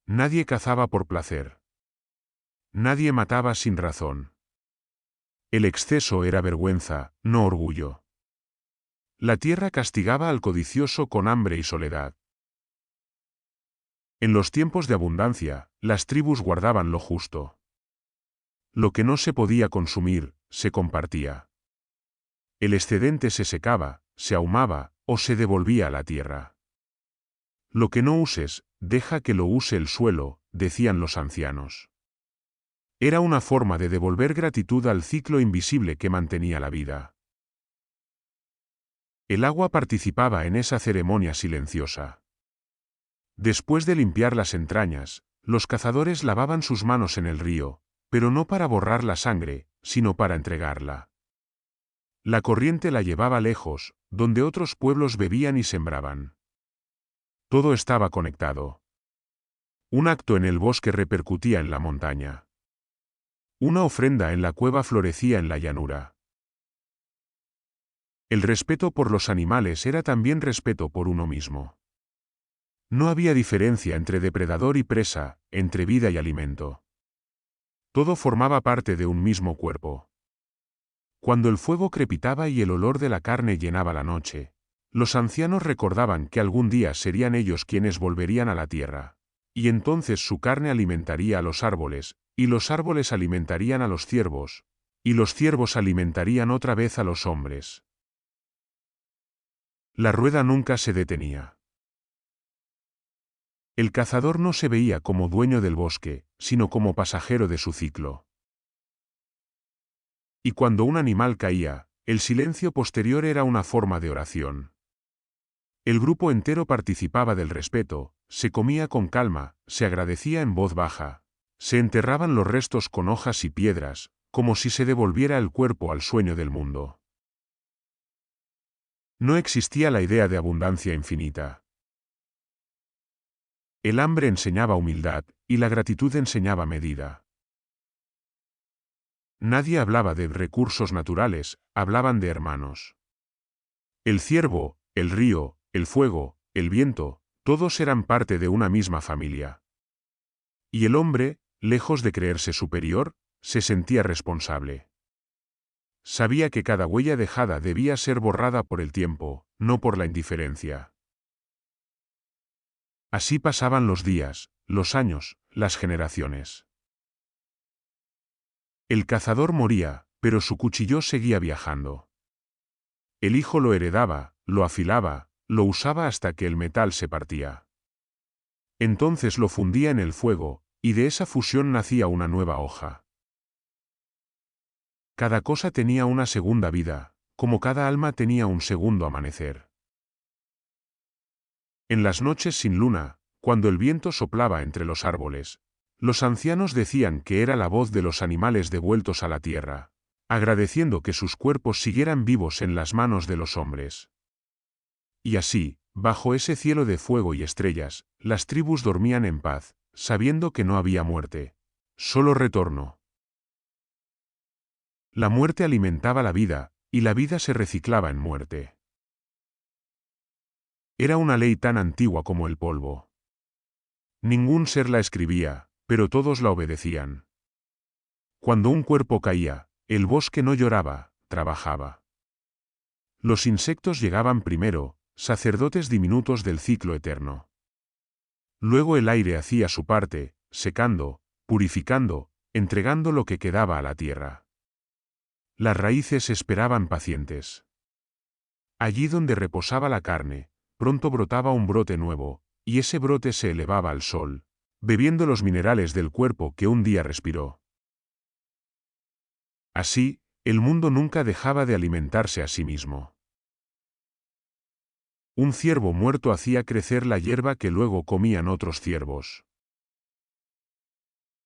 Nadie cazaba por placer. Nadie mataba sin razón. El exceso era vergüenza, no orgullo. La tierra castigaba al codicioso con hambre y soledad. En los tiempos de abundancia, las tribus guardaban lo justo. Lo que no se podía consumir, se compartía. El excedente se secaba, se ahumaba, o se devolvía a la tierra. Lo que no uses, deja que lo use el suelo, decían los ancianos. Era una forma de devolver gratitud al ciclo invisible que mantenía la vida. El agua participaba en esa ceremonia silenciosa. Después de limpiar las entrañas, los cazadores lavaban sus manos en el río, pero no para borrar la sangre, sino para entregarla. La corriente la llevaba lejos, donde otros pueblos bebían y sembraban. Todo estaba conectado. Un acto en el bosque repercutía en la montaña. Una ofrenda en la cueva florecía en la llanura. El respeto por los animales era también respeto por uno mismo. No había diferencia entre depredador y presa, entre vida y alimento. Todo formaba parte de un mismo cuerpo. Cuando el fuego crepitaba y el olor de la carne llenaba la noche, los ancianos recordaban que algún día serían ellos quienes volverían a la tierra. Y entonces su carne alimentaría a los árboles, y los árboles alimentarían a los ciervos, y los ciervos alimentarían otra vez a los hombres. La rueda nunca se detenía. El cazador no se veía como dueño del bosque, sino como pasajero de su ciclo. Y cuando un animal caía, el silencio posterior era una forma de oración. El grupo entero participaba del respeto, se comía con calma, se agradecía en voz baja, se enterraban los restos con hojas y piedras, como si se devolviera el cuerpo al sueño del mundo. No existía la idea de abundancia infinita. El hambre enseñaba humildad, y la gratitud enseñaba medida. Nadie hablaba de recursos naturales, hablaban de hermanos. El ciervo, el río, el fuego, el viento, todos eran parte de una misma familia. Y el hombre, lejos de creerse superior, se sentía responsable. Sabía que cada huella dejada debía ser borrada por el tiempo, no por la indiferencia. Así pasaban los días, los años, las generaciones. El cazador moría, pero su cuchillo seguía viajando. El hijo lo heredaba, lo afilaba, lo usaba hasta que el metal se partía. Entonces lo fundía en el fuego, y de esa fusión nacía una nueva hoja. Cada cosa tenía una segunda vida, como cada alma tenía un segundo amanecer. En las noches sin luna, cuando el viento soplaba entre los árboles, los ancianos decían que era la voz de los animales devueltos a la tierra, agradeciendo que sus cuerpos siguieran vivos en las manos de los hombres. Y así, bajo ese cielo de fuego y estrellas, las tribus dormían en paz, sabiendo que no había muerte, solo retorno. La muerte alimentaba la vida, y la vida se reciclaba en muerte. Era una ley tan antigua como el polvo. Ningún ser la escribía, pero todos la obedecían. Cuando un cuerpo caía, el bosque no lloraba, trabajaba. Los insectos llegaban primero, sacerdotes diminutos del ciclo eterno. Luego el aire hacía su parte, secando, purificando, entregando lo que quedaba a la tierra. Las raíces esperaban pacientes. Allí donde reposaba la carne, pronto brotaba un brote nuevo, y ese brote se elevaba al sol, bebiendo los minerales del cuerpo que un día respiró. Así, el mundo nunca dejaba de alimentarse a sí mismo. Un ciervo muerto hacía crecer la hierba que luego comían otros ciervos.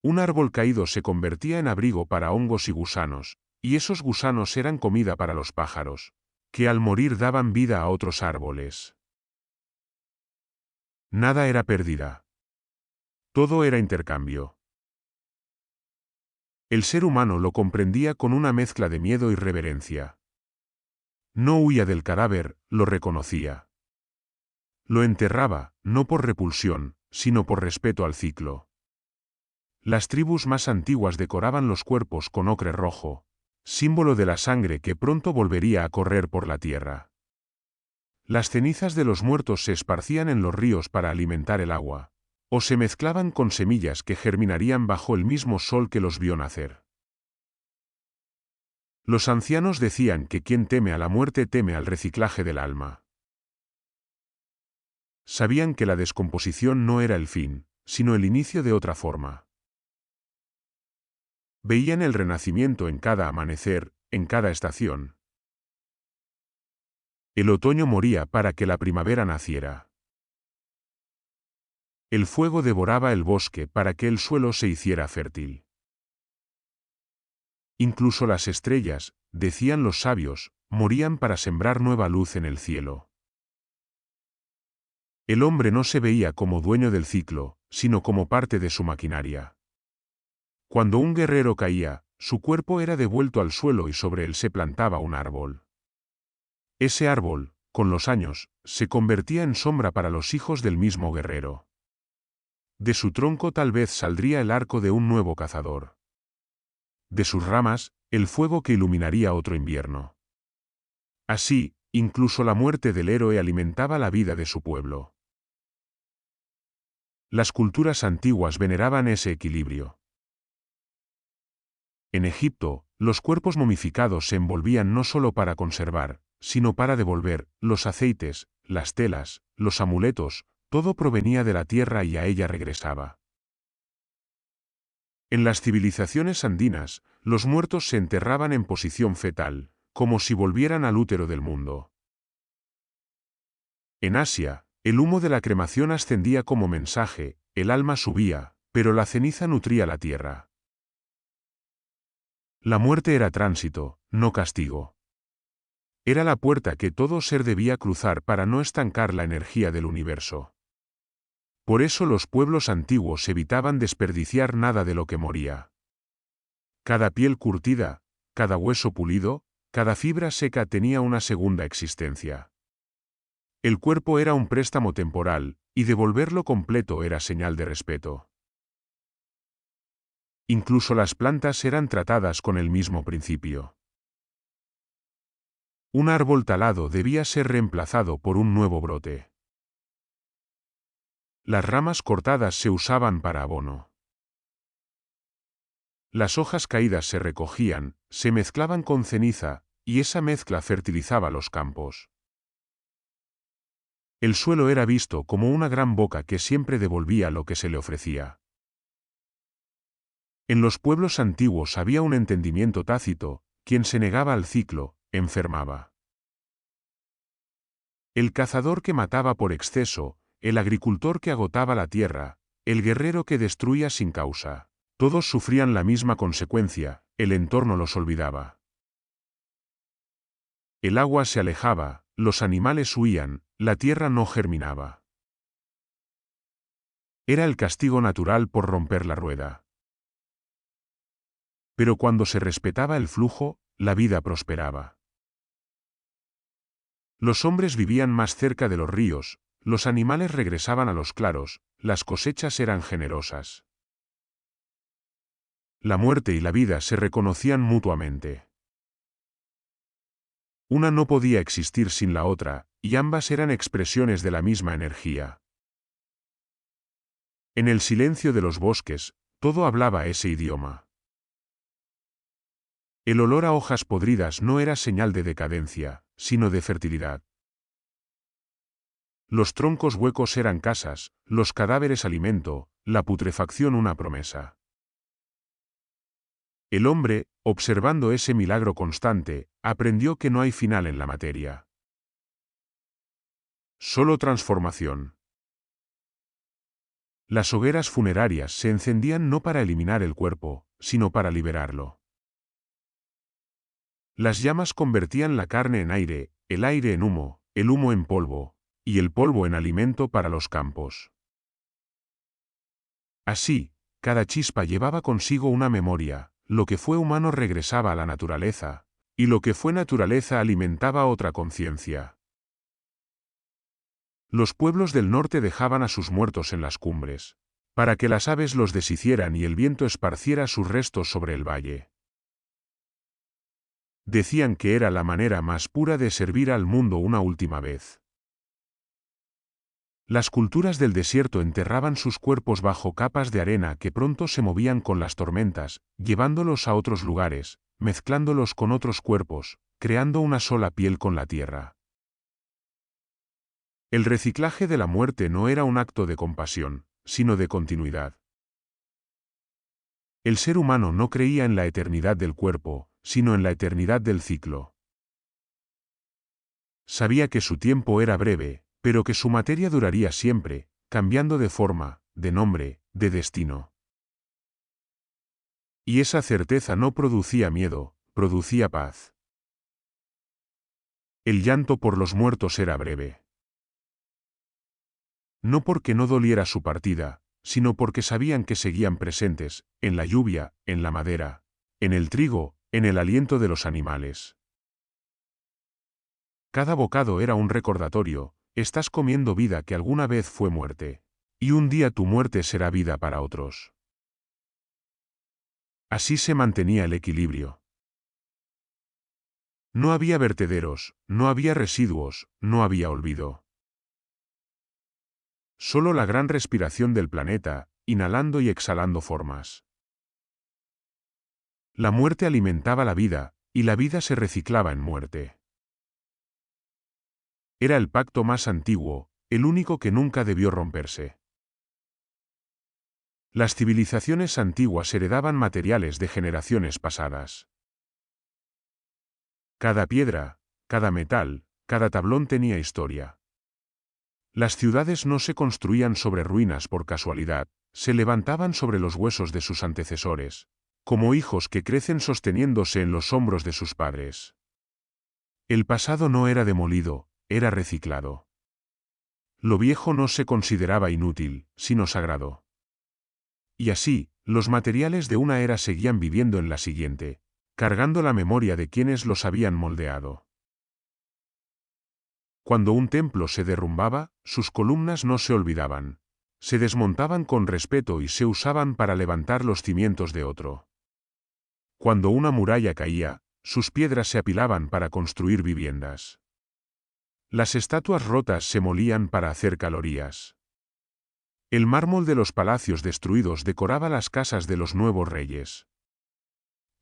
Un árbol caído se convertía en abrigo para hongos y gusanos, y esos gusanos eran comida para los pájaros, que al morir daban vida a otros árboles. Nada era pérdida. Todo era intercambio. El ser humano lo comprendía con una mezcla de miedo y reverencia. No huía del cadáver, lo reconocía. Lo enterraba, no por repulsión, sino por respeto al ciclo. Las tribus más antiguas decoraban los cuerpos con ocre rojo, símbolo de la sangre que pronto volvería a correr por la tierra. Las cenizas de los muertos se esparcían en los ríos para alimentar el agua, o se mezclaban con semillas que germinarían bajo el mismo sol que los vio nacer. Los ancianos decían que quien teme a la muerte teme al reciclaje del alma. Sabían que la descomposición no era el fin, sino el inicio de otra forma. Veían el renacimiento en cada amanecer, en cada estación. El otoño moría para que la primavera naciera. El fuego devoraba el bosque para que el suelo se hiciera fértil. Incluso las estrellas, decían los sabios, morían para sembrar nueva luz en el cielo. El hombre no se veía como dueño del ciclo, sino como parte de su maquinaria. Cuando un guerrero caía, su cuerpo era devuelto al suelo y sobre él se plantaba un árbol. Ese árbol, con los años, se convertía en sombra para los hijos del mismo guerrero. De su tronco tal vez saldría el arco de un nuevo cazador. De sus ramas, el fuego que iluminaría otro invierno. Así, incluso la muerte del héroe alimentaba la vida de su pueblo. Las culturas antiguas veneraban ese equilibrio. En Egipto, los cuerpos momificados se envolvían no solo para conservar, sino para devolver, los aceites, las telas, los amuletos, todo provenía de la tierra y a ella regresaba. En las civilizaciones andinas, los muertos se enterraban en posición fetal, como si volvieran al útero del mundo. En Asia, el humo de la cremación ascendía como mensaje, el alma subía, pero la ceniza nutría la tierra. La muerte era tránsito, no castigo. Era la puerta que todo ser debía cruzar para no estancar la energía del universo. Por eso los pueblos antiguos evitaban desperdiciar nada de lo que moría. Cada piel curtida, cada hueso pulido, cada fibra seca tenía una segunda existencia. El cuerpo era un préstamo temporal, y devolverlo completo era señal de respeto. Incluso las plantas eran tratadas con el mismo principio. Un árbol talado debía ser reemplazado por un nuevo brote. Las ramas cortadas se usaban para abono. Las hojas caídas se recogían, se mezclaban con ceniza, y esa mezcla fertilizaba los campos. El suelo era visto como una gran boca que siempre devolvía lo que se le ofrecía. En los pueblos antiguos había un entendimiento tácito: quien se negaba al ciclo, enfermaba. El cazador que mataba por exceso, el agricultor que agotaba la tierra, el guerrero que destruía sin causa. Todos sufrían la misma consecuencia: el entorno los olvidaba. El agua se alejaba, los animales huían, la tierra no germinaba. Era el castigo natural por romper la rueda. Pero cuando se respetaba el flujo, la vida prosperaba. Los hombres vivían más cerca de los ríos, los animales regresaban a los claros, las cosechas eran generosas. La muerte y la vida se reconocían mutuamente. Una no podía existir sin la otra, y ambas eran expresiones de la misma energía. En el silencio de los bosques, todo hablaba ese idioma. El olor a hojas podridas no era señal de decadencia, sino de fertilidad. Los troncos huecos eran casas, los cadáveres alimento, la putrefacción una promesa. El hombre, observando ese milagro constante, aprendió que no hay final en la materia. Solo transformación. Las hogueras funerarias se encendían no para eliminar el cuerpo, sino para liberarlo. Las llamas convertían la carne en aire, el aire en humo, el humo en polvo, y el polvo en alimento para los campos. Así, cada chispa llevaba consigo una memoria: lo que fue humano regresaba a la naturaleza, y lo que fue naturaleza alimentaba otra conciencia. Los pueblos del norte dejaban a sus muertos en las cumbres, para que las aves los deshicieran y el viento esparciera sus restos sobre el valle. Decían que era la manera más pura de servir al mundo una última vez. Las culturas del desierto enterraban sus cuerpos bajo capas de arena que pronto se movían con las tormentas, llevándolos a otros lugares, mezclándolos con otros cuerpos, creando una sola piel con la tierra. El reciclaje de la muerte no era un acto de compasión, sino de continuidad. El ser humano no creía en la eternidad del cuerpo, sino en la eternidad del ciclo. Sabía que su tiempo era breve, pero que su materia duraría siempre, cambiando de forma, de nombre, de destino. Y esa certeza no producía miedo, producía paz. El llanto por los muertos era breve. No porque no doliera su partida, sino porque sabían que seguían presentes, en la lluvia, en la madera, en el trigo, en el aliento de los animales. Cada bocado era un recordatorio: estás comiendo vida que alguna vez fue muerte. Y un día tu muerte será vida para otros. Así se mantenía el equilibrio. No había vertederos, no había residuos, no había olvido. Solo la gran respiración del planeta, inhalando y exhalando formas. La muerte alimentaba la vida, y la vida se reciclaba en muerte. Era el pacto más antiguo, el único que nunca debió romperse. Las civilizaciones antiguas heredaban materiales de generaciones pasadas. Cada piedra, cada metal, cada tablón tenía historia. Las ciudades no se construían sobre ruinas por casualidad, se levantaban sobre los huesos de sus antecesores, como hijos que crecen sosteniéndose en los hombros de sus padres. El pasado no era demolido, era reciclado. Lo viejo no se consideraba inútil, sino sagrado. Y así, los materiales de una era seguían viviendo en la siguiente, cargando la memoria de quienes los habían moldeado. Cuando un templo se derrumbaba, sus columnas no se olvidaban. Se desmontaban con respeto y se usaban para levantar los cimientos de otro. Cuando una muralla caía, sus piedras se apilaban para construir viviendas. Las estatuas rotas se molían para hacer calorías. El mármol de los palacios destruidos decoraba las casas de los nuevos reyes.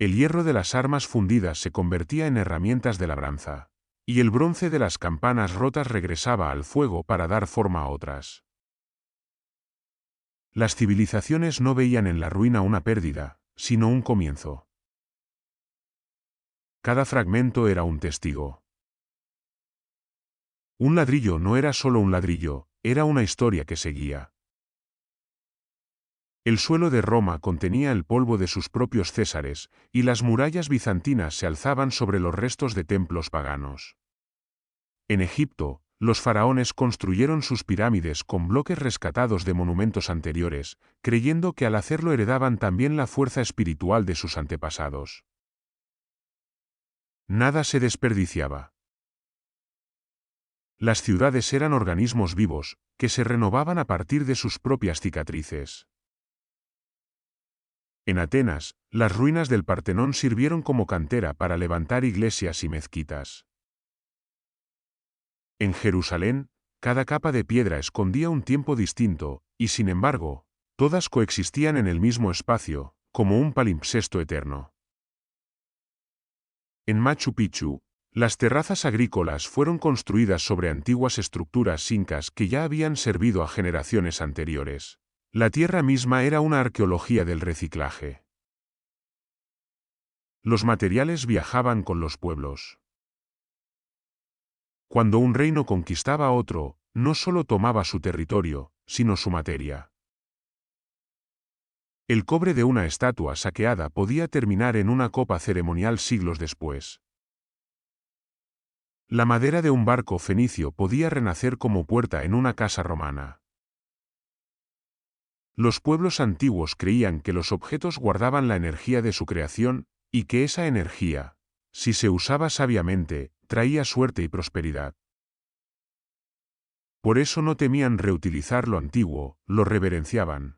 El hierro de las armas fundidas se convertía en herramientas de labranza, y el bronce de las campanas rotas regresaba al fuego para dar forma a otras. Las civilizaciones no veían en la ruina una pérdida, sino un comienzo. Cada fragmento era un testigo. Un ladrillo no era solo un ladrillo, era una historia que seguía. El suelo de Roma contenía el polvo de sus propios césares, y las murallas bizantinas se alzaban sobre los restos de templos paganos. En Egipto, los faraones construyeron sus pirámides con bloques rescatados de monumentos anteriores, creyendo que al hacerlo heredaban también la fuerza espiritual de sus antepasados. Nada se desperdiciaba. Las ciudades eran organismos vivos, que se renovaban a partir de sus propias cicatrices. En Atenas, las ruinas del Partenón sirvieron como cantera para levantar iglesias y mezquitas. En Jerusalén, cada capa de piedra escondía un tiempo distinto, y sin embargo, todas coexistían en el mismo espacio, como un palimpsesto eterno. En Machu Picchu, las terrazas agrícolas fueron construidas sobre antiguas estructuras incas que ya habían servido a generaciones anteriores. La tierra misma era una arqueología del reciclaje. Los materiales viajaban con los pueblos. Cuando un reino conquistaba a otro, no solo tomaba su territorio, sino su materia. El cobre de una estatua saqueada podía terminar en una copa ceremonial siglos después. La madera de un barco fenicio podía renacer como puerta en una casa romana. Los pueblos antiguos creían que los objetos guardaban la energía de su creación, y que esa energía, si se usaba sabiamente, traía suerte y prosperidad. Por eso no temían reutilizar lo antiguo, lo reverenciaban.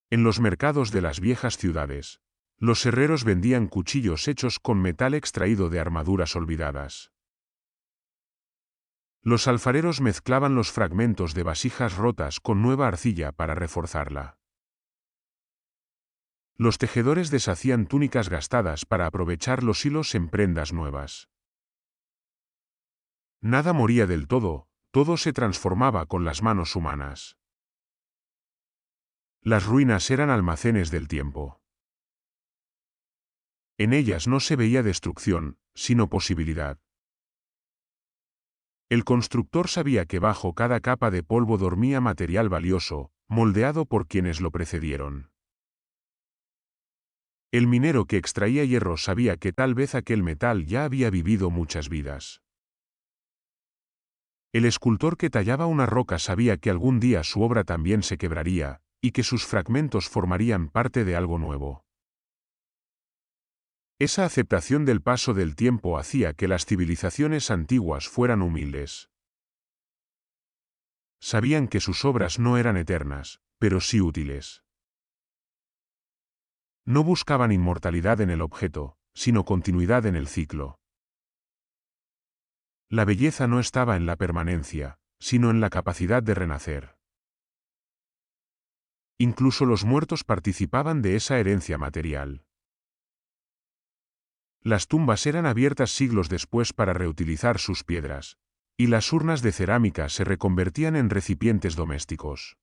En los mercados de las viejas ciudades, los herreros vendían cuchillos hechos con metal extraído de armaduras olvidadas. Los alfareros mezclaban los fragmentos de vasijas rotas con nueva arcilla para reforzarla. Los tejedores deshacían túnicas gastadas para aprovechar los hilos en prendas nuevas. Nada moría del todo se transformaba con las manos humanas. Las ruinas eran almacenes del tiempo. En ellas no se veía destrucción, sino posibilidad. El constructor sabía que bajo cada capa de polvo dormía material valioso, moldeado por quienes lo precedieron. El minero que extraía hierro sabía que tal vez aquel metal ya había vivido muchas vidas. El escultor que tallaba una roca sabía que algún día su obra también se quebraría, y que sus fragmentos formarían parte de algo nuevo. Esa aceptación del paso del tiempo hacía que las civilizaciones antiguas fueran humildes. Sabían que sus obras no eran eternas, pero sí útiles. No buscaban inmortalidad en el objeto, sino continuidad en el ciclo. La belleza no estaba en la permanencia, sino en la capacidad de renacer. Incluso los muertos participaban de esa herencia material. Las tumbas eran abiertas siglos después para reutilizar sus piedras, y las urnas de cerámica se reconvertían en recipientes domésticos.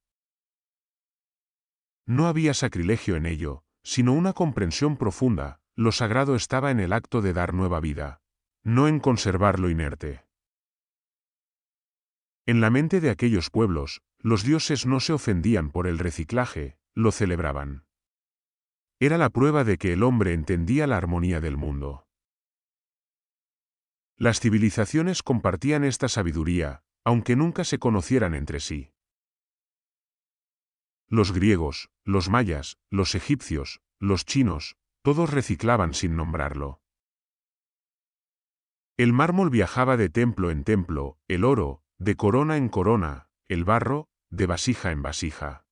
No había sacrilegio en ello, sino una comprensión profunda: lo sagrado estaba en el acto de dar nueva vida, no en conservarlo inerte. En la mente de aquellos pueblos, los dioses no se ofendían por el reciclaje, lo celebraban. Era la prueba de que el hombre entendía la armonía del mundo. Las civilizaciones compartían esta sabiduría, aunque nunca se conocieran entre sí. Los griegos, los mayas, los egipcios, los chinos, todos reciclaban sin nombrarlo. El mármol viajaba de templo en templo, el oro, de corona en corona, el barro, de vasija en vasija.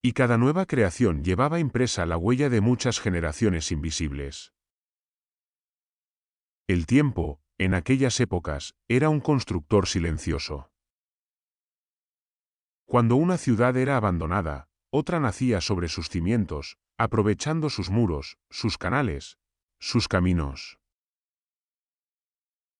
Y cada nueva creación llevaba impresa la huella de muchas generaciones invisibles. El tiempo, en aquellas épocas, era un constructor silencioso. Cuando una ciudad era abandonada, otra nacía sobre sus cimientos, aprovechando sus muros, sus canales, sus caminos.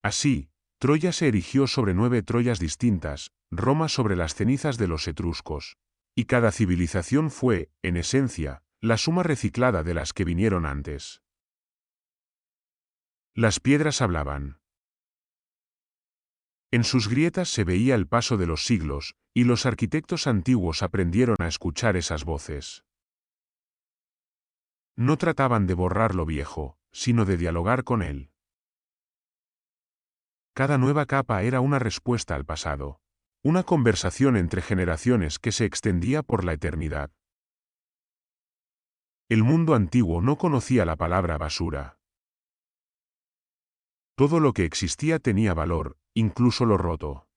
Así, Troya se erigió sobre 9 Troyas distintas, Roma sobre las cenizas de los etruscos. Y cada civilización fue, en esencia, la suma reciclada de las que vinieron antes. Las piedras hablaban. En sus grietas se veía el paso de los siglos, y los arquitectos antiguos aprendieron a escuchar esas voces. No trataban de borrar lo viejo, sino de dialogar con él. Cada nueva capa era una respuesta al pasado. Una conversación entre generaciones que se extendía por la eternidad. El mundo antiguo no conocía la palabra basura. Todo lo que existía tenía valor, incluso lo roto.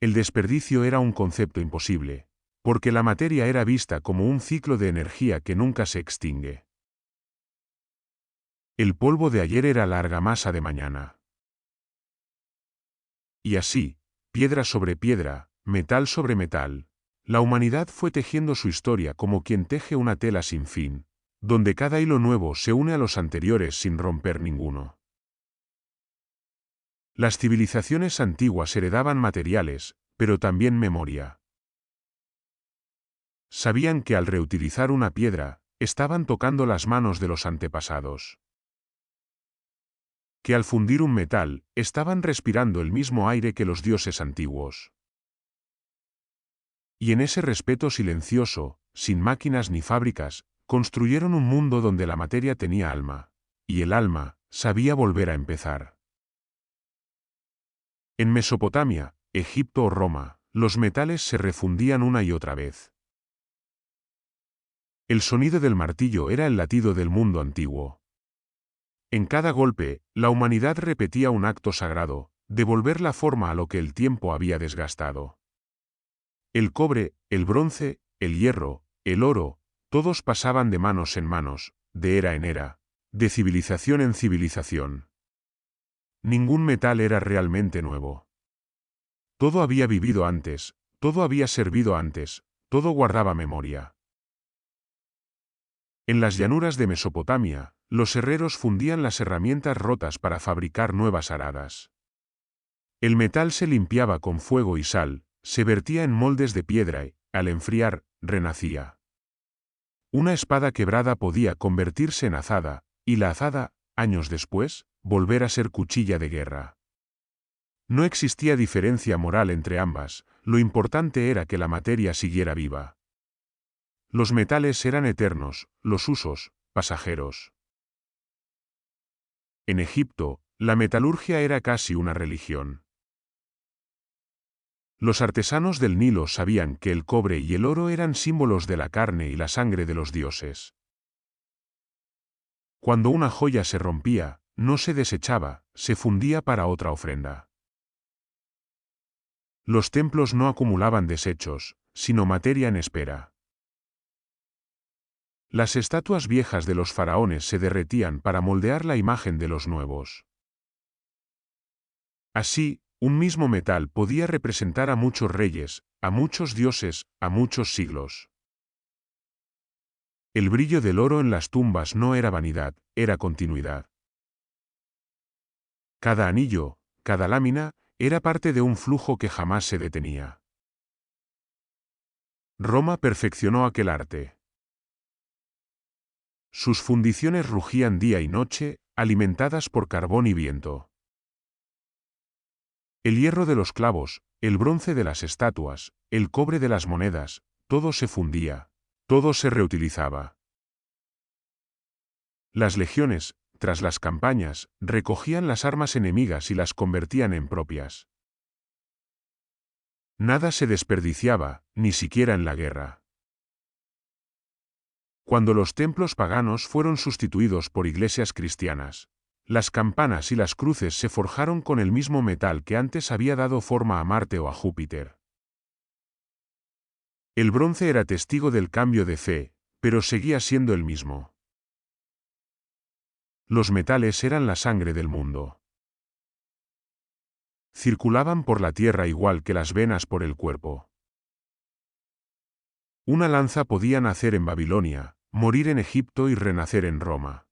El desperdicio era un concepto imposible, porque la materia era vista como un ciclo de energía que nunca se extingue. El polvo de ayer era la argamasa de mañana. Y así, piedra sobre piedra, metal sobre metal, la humanidad fue tejiendo su historia como quien teje una tela sin fin, donde cada hilo nuevo se une a los anteriores sin romper ninguno. Las civilizaciones antiguas heredaban materiales, pero también memoria. Sabían que al reutilizar una piedra, estaban tocando las manos de los antepasados. Que al fundir un metal, estaban respirando el mismo aire que los dioses antiguos. Y en ese respeto silencioso, sin máquinas ni fábricas, construyeron un mundo donde la materia tenía alma. Y el alma, sabía volver a empezar. En Mesopotamia, Egipto o Roma, los metales se refundían una y otra vez. El sonido del martillo era el latido del mundo antiguo. En cada golpe, la humanidad repetía un acto sagrado, devolver la forma a lo que el tiempo había desgastado. El cobre, el bronce, el hierro, el oro, todos pasaban de manos en manos, de era en era, de civilización en civilización. Ningún metal era realmente nuevo. Todo había vivido antes, todo había servido antes, todo guardaba memoria. En las llanuras de Mesopotamia, los herreros fundían las herramientas rotas para fabricar nuevas aradas. El metal se limpiaba con fuego y sal, se vertía en moldes de piedra y, al enfriar, renacía. Una espada quebrada podía convertirse en azada, y la azada, años después, volver a ser cuchilla de guerra. No existía diferencia moral entre ambas, lo importante era que la materia siguiera viva. Los metales eran eternos, los usos, pasajeros. En Egipto, la metalurgia era casi una religión. Los artesanos del Nilo sabían que el cobre y el oro eran símbolos de la carne y la sangre de los dioses. Cuando una joya se rompía, no se desechaba, se fundía para otra ofrenda. Los templos no acumulaban desechos, sino materia en espera. Las estatuas viejas de los faraones se derretían para moldear la imagen de los nuevos. Así, un mismo metal podía representar a muchos reyes, a muchos dioses, a muchos siglos. El brillo del oro en las tumbas no era vanidad, era continuidad. Cada anillo, cada lámina, era parte de un flujo que jamás se detenía. Roma perfeccionó aquel arte. Sus fundiciones rugían día y noche, alimentadas por carbón y viento. El hierro de los clavos, el bronce de las estatuas, el cobre de las monedas, todo se fundía, todo se reutilizaba. Las legiones, tras las campañas, recogían las armas enemigas y las convertían en propias. Nada se desperdiciaba, ni siquiera en la guerra. Cuando los templos paganos fueron sustituidos por iglesias cristianas, las campanas y las cruces se forjaron con el mismo metal que antes había dado forma a Marte o a Júpiter. El bronce era testigo del cambio de fe, pero seguía siendo el mismo. Los metales eran la sangre del mundo. Circulaban por la tierra igual que las venas por el cuerpo. Una lanza podía nacer en Babilonia, morir en Egipto y renacer en Roma.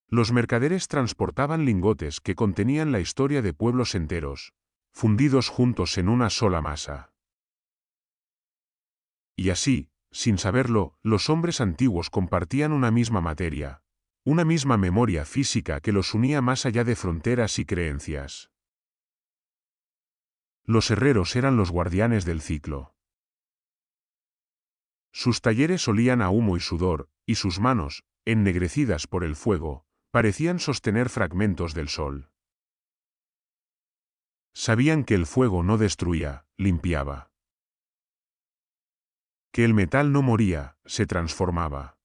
Los mercaderes transportaban lingotes que contenían la historia de pueblos enteros, fundidos juntos en una sola masa. Y así, sin saberlo, los hombres antiguos compartían una misma materia, una misma memoria física que los unía más allá de fronteras y creencias. Los herreros eran los guardianes del ciclo. Sus talleres olían a humo y sudor, y sus manos, ennegrecidas por el fuego, parecían sostener fragmentos del sol. Sabían que el fuego no destruía, limpiaba. Que el metal no moría, se transformaba.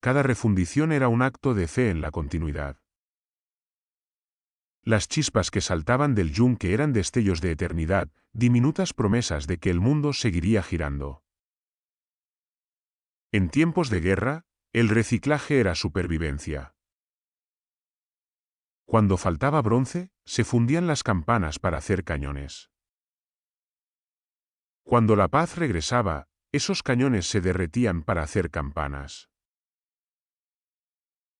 Cada refundición era un acto de fe en la continuidad. Las chispas que saltaban del yunque eran destellos de eternidad, diminutas promesas de que el mundo seguiría girando. En tiempos de guerra, el reciclaje era supervivencia. Cuando faltaba bronce, se fundían las campanas para hacer cañones. Cuando la paz regresaba, esos cañones se derretían para hacer campanas.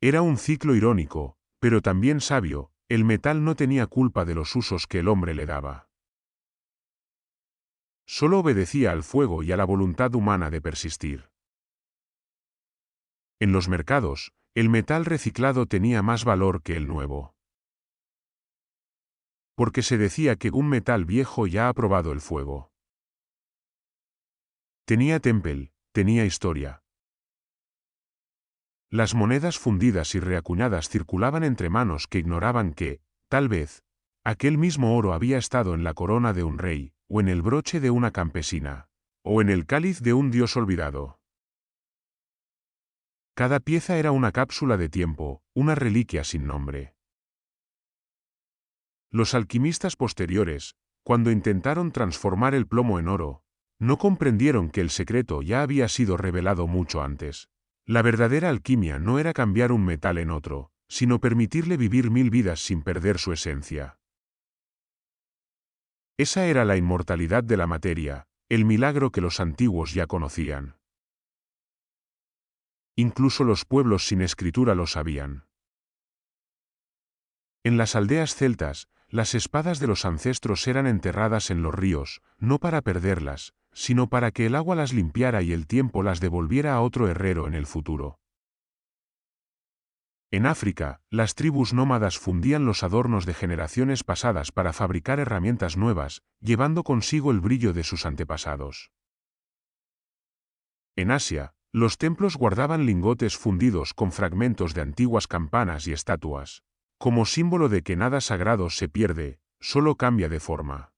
Era un ciclo irónico, pero también sabio. El metal no tenía culpa de los usos que el hombre le daba. Solo obedecía al fuego y a la voluntad humana de persistir. En los mercados, el metal reciclado tenía más valor que el nuevo. Porque se decía que un metal viejo ya ha probado el fuego. Tenía temple, tenía historia. Las monedas fundidas y reacuñadas circulaban entre manos que ignoraban que, tal vez, aquel mismo oro había estado en la corona de un rey, o en el broche de una campesina, o en el cáliz de un dios olvidado. Cada pieza era una cápsula de tiempo, una reliquia sin nombre. Los alquimistas posteriores, cuando intentaron transformar el plomo en oro, no comprendieron que el secreto ya había sido revelado mucho antes. La verdadera alquimia no era cambiar un metal en otro, sino permitirle vivir 1000 vidas sin perder su esencia. Esa era la inmortalidad de la materia, el milagro que los antiguos ya conocían. Incluso los pueblos sin escritura lo sabían. En las aldeas celtas, las espadas de los ancestros eran enterradas en los ríos, no para perderlas, sino para que el agua las limpiara y el tiempo las devolviera a otro herrero en el futuro. En África, las tribus nómadas fundían los adornos de generaciones pasadas para fabricar herramientas nuevas, llevando consigo el brillo de sus antepasados. En Asia, los templos guardaban lingotes fundidos con fragmentos de antiguas campanas y estatuas, como símbolo de que nada sagrado se pierde, solo cambia de forma.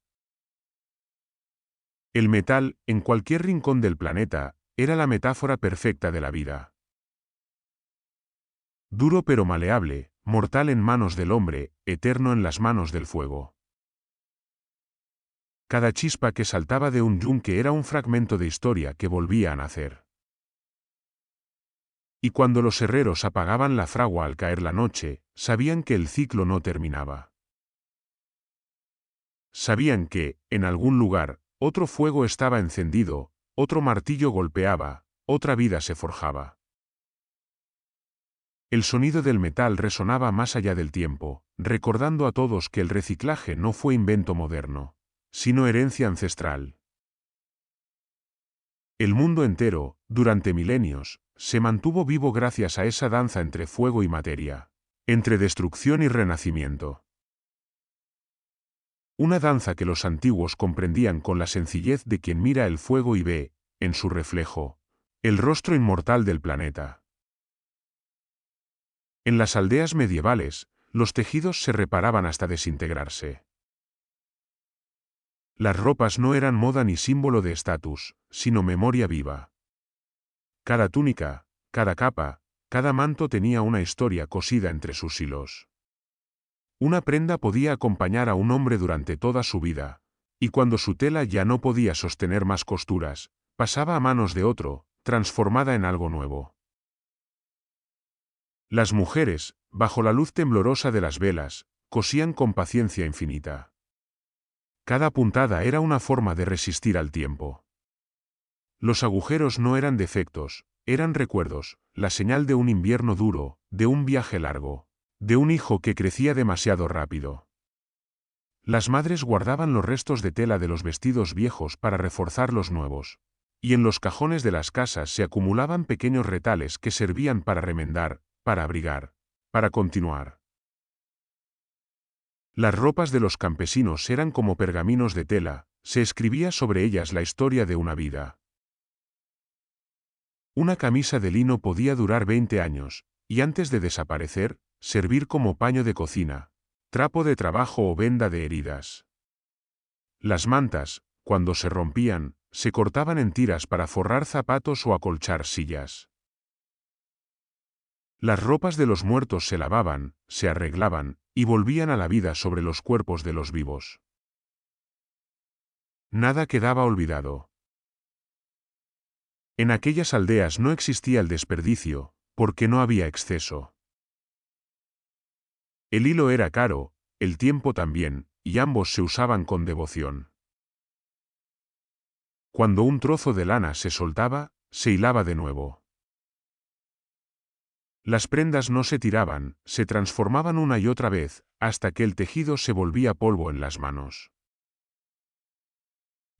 El metal, en cualquier rincón del planeta, era la metáfora perfecta de la vida. Duro pero maleable, mortal en manos del hombre, eterno en las manos del fuego. Cada chispa que saltaba de un yunque era un fragmento de historia que volvía a nacer. Y cuando los herreros apagaban la fragua al caer la noche, sabían que el ciclo no terminaba. Sabían que, en algún lugar, otro fuego estaba encendido, otro martillo golpeaba, otra vida se forjaba. El sonido del metal resonaba más allá del tiempo, recordando a todos que el reciclaje no fue invento moderno, sino herencia ancestral. El mundo entero, durante milenios, se mantuvo vivo gracias a esa danza entre fuego y materia, entre destrucción y renacimiento. Una danza que los antiguos comprendían con la sencillez de quien mira el fuego y ve, en su reflejo, el rostro inmortal del planeta. En las aldeas medievales, los tejidos se reparaban hasta desintegrarse. Las ropas no eran moda ni símbolo de estatus, sino memoria viva. Cada túnica, cada capa, cada manto tenía una historia cosida entre sus hilos. Una prenda podía acompañar a un hombre durante toda su vida, y cuando su tela ya no podía sostener más costuras, pasaba a manos de otro, transformada en algo nuevo. Las mujeres, bajo la luz temblorosa de las velas, cosían con paciencia infinita. Cada puntada era una forma de resistir al tiempo. Los agujeros no eran defectos, eran recuerdos, la señal de un invierno duro, de un viaje largo, de un hijo que crecía demasiado rápido. Las madres guardaban los restos de tela de los vestidos viejos para reforzar los nuevos, y en los cajones de las casas se acumulaban pequeños retales que servían para remendar, para abrigar, para continuar. Las ropas de los campesinos eran como pergaminos de tela, se escribía sobre ellas la historia de una vida. Una camisa de lino podía durar 20 años, y antes de desaparecer, servir como paño de cocina, trapo de trabajo o venda de heridas. Las mantas, cuando se rompían, se cortaban en tiras para forrar zapatos o acolchar sillas. Las ropas de los muertos se lavaban, se arreglaban, y volvían a la vida sobre los cuerpos de los vivos. Nada quedaba olvidado. En aquellas aldeas no existía el desperdicio, porque no había exceso. El hilo era caro, el tiempo también, y ambos se usaban con devoción. Cuando un trozo de lana se soltaba, se hilaba de nuevo. Las prendas no se tiraban, se transformaban una y otra vez, hasta que el tejido se volvía polvo en las manos.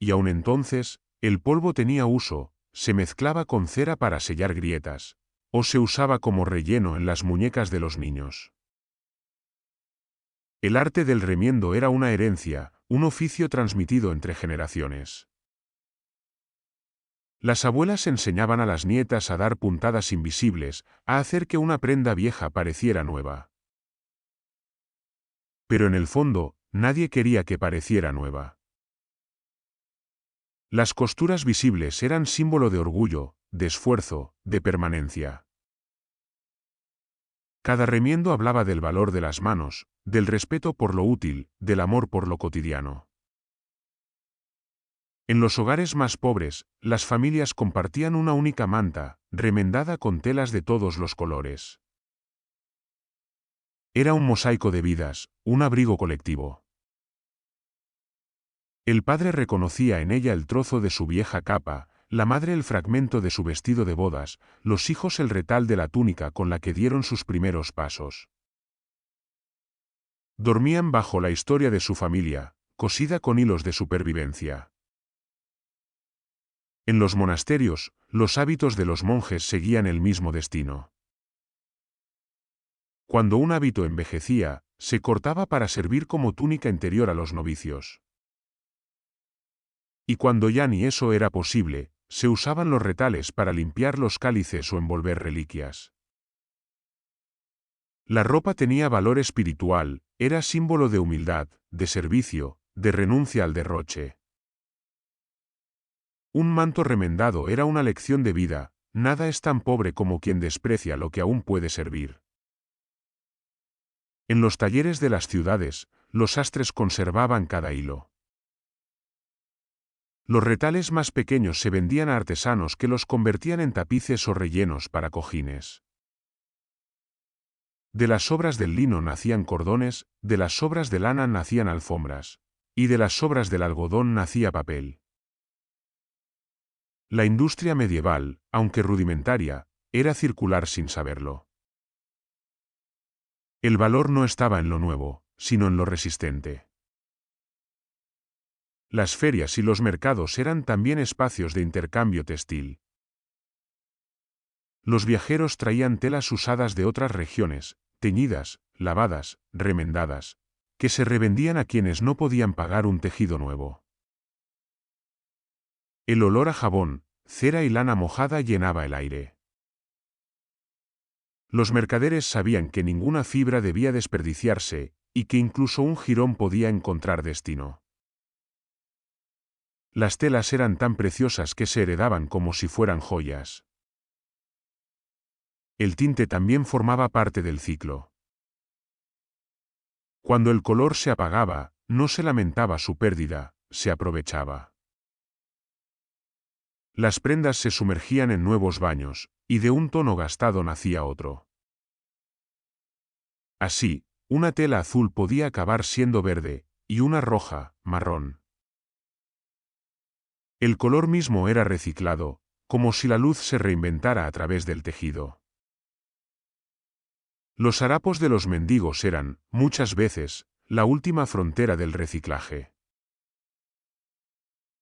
Y aun entonces, el polvo tenía uso, se mezclaba con cera para sellar grietas, o se usaba como relleno en las muñecas de los niños. El arte del remiendo era una herencia, un oficio transmitido entre generaciones. Las abuelas enseñaban a las nietas a dar puntadas invisibles, a hacer que una prenda vieja pareciera nueva. Pero en el fondo, nadie quería que pareciera nueva. Las costuras visibles eran símbolo de orgullo, de esfuerzo, de permanencia. Cada remiendo hablaba del valor de las manos, del respeto por lo útil, del amor por lo cotidiano. En los hogares más pobres, las familias compartían una única manta, remendada con telas de todos los colores. Era un mosaico de vidas, un abrigo colectivo. El padre reconocía en ella el trozo de su vieja capa, la madre el fragmento de su vestido de bodas, los hijos el retal de la túnica con la que dieron sus primeros pasos. Dormían bajo la historia de su familia, cosida con hilos de supervivencia. En los monasterios, los hábitos de los monjes seguían el mismo destino. Cuando un hábito envejecía, se cortaba para servir como túnica interior a los novicios. Y cuando ya ni eso era posible, se usaban los retales para limpiar los cálices o envolver reliquias. La ropa tenía valor espiritual, era símbolo de humildad, de servicio, de renuncia al derroche. Un manto remendado era una lección de vida, nada es tan pobre como quien desprecia lo que aún puede servir. En los talleres de las ciudades, los sastres conservaban cada hilo. Los retales más pequeños se vendían a artesanos que los convertían en tapices o rellenos para cojines. De las sobras del lino nacían cordones, de las sobras de lana nacían alfombras, y de las sobras del algodón nacía papel. La industria medieval, aunque rudimentaria, era circular sin saberlo. El valor no estaba en lo nuevo, sino en lo resistente. Las ferias y los mercados eran también espacios de intercambio textil. Los viajeros traían telas usadas de otras regiones, teñidas, lavadas, remendadas, que se revendían a quienes no podían pagar un tejido nuevo. El olor a jabón, cera y lana mojada llenaba el aire. Los mercaderes sabían que ninguna fibra debía desperdiciarse, y que incluso un jirón podía encontrar destino. Las telas eran tan preciosas que se heredaban como si fueran joyas. El tinte también formaba parte del ciclo. Cuando el color se apagaba, no se lamentaba su pérdida, se aprovechaba. Las prendas se sumergían en nuevos baños, y de un tono gastado nacía otro. Así, una tela azul podía acabar siendo verde, y una roja, marrón. El color mismo era reciclado, como si la luz se reinventara a través del tejido. Los harapos de los mendigos eran, muchas veces, la última frontera del reciclaje.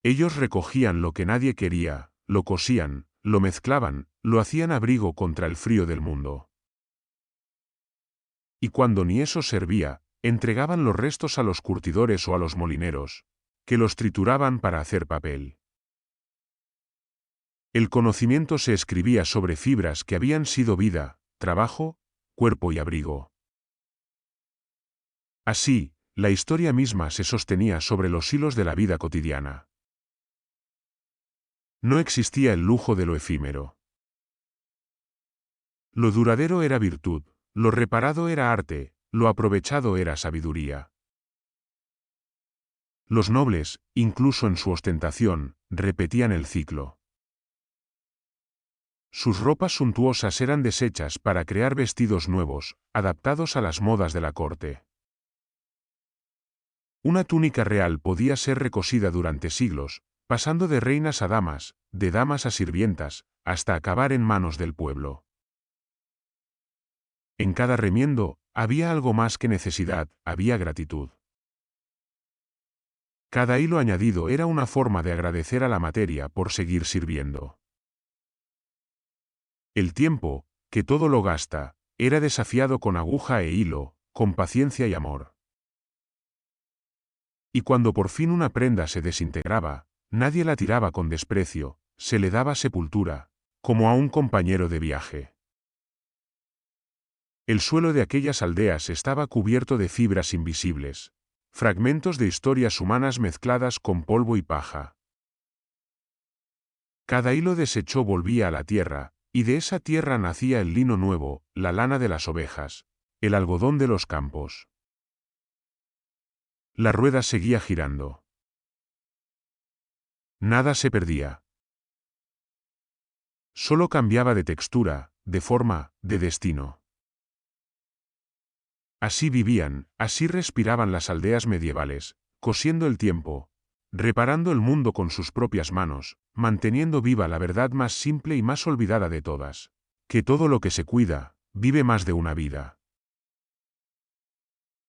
Ellos recogían lo que nadie quería, lo cosían, lo mezclaban, lo hacían abrigo contra el frío del mundo. Y cuando ni eso servía, entregaban los restos a los curtidores o a los molineros, que los trituraban para hacer papel. El conocimiento se escribía sobre fibras que habían sido vida, trabajo, cuerpo y abrigo. Así, la historia misma se sostenía sobre los hilos de la vida cotidiana. No existía el lujo de lo efímero. Lo duradero era virtud, lo reparado era arte, lo aprovechado era sabiduría. Los nobles, incluso en su ostentación, repetían el ciclo. Sus ropas suntuosas eran deshechas para crear vestidos nuevos, adaptados a las modas de la corte. Una túnica real podía ser recosida durante siglos, pasando de reinas a damas, de damas a sirvientas, hasta acabar en manos del pueblo. En cada remiendo, había algo más que necesidad, había gratitud. Cada hilo añadido era una forma de agradecer a la materia por seguir sirviendo. El tiempo, que todo lo gasta, era desafiado con aguja e hilo, con paciencia y amor. Y cuando por fin una prenda se desintegraba, nadie la tiraba con desprecio, se le daba sepultura, como a un compañero de viaje. El suelo de aquellas aldeas estaba cubierto de fibras invisibles, fragmentos de historias humanas mezcladas con polvo y paja. Cada hilo deshecho volvía a la tierra, y de esa tierra nacía el lino nuevo, la lana de las ovejas, el algodón de los campos. La rueda seguía girando. Nada se perdía. Solo cambiaba de textura, de forma, de destino. Así vivían, así respiraban las aldeas medievales, cosiendo el tiempo, reparando el mundo con sus propias manos, manteniendo viva la verdad más simple y más olvidada de todas, que todo lo que se cuida, vive más de una vida.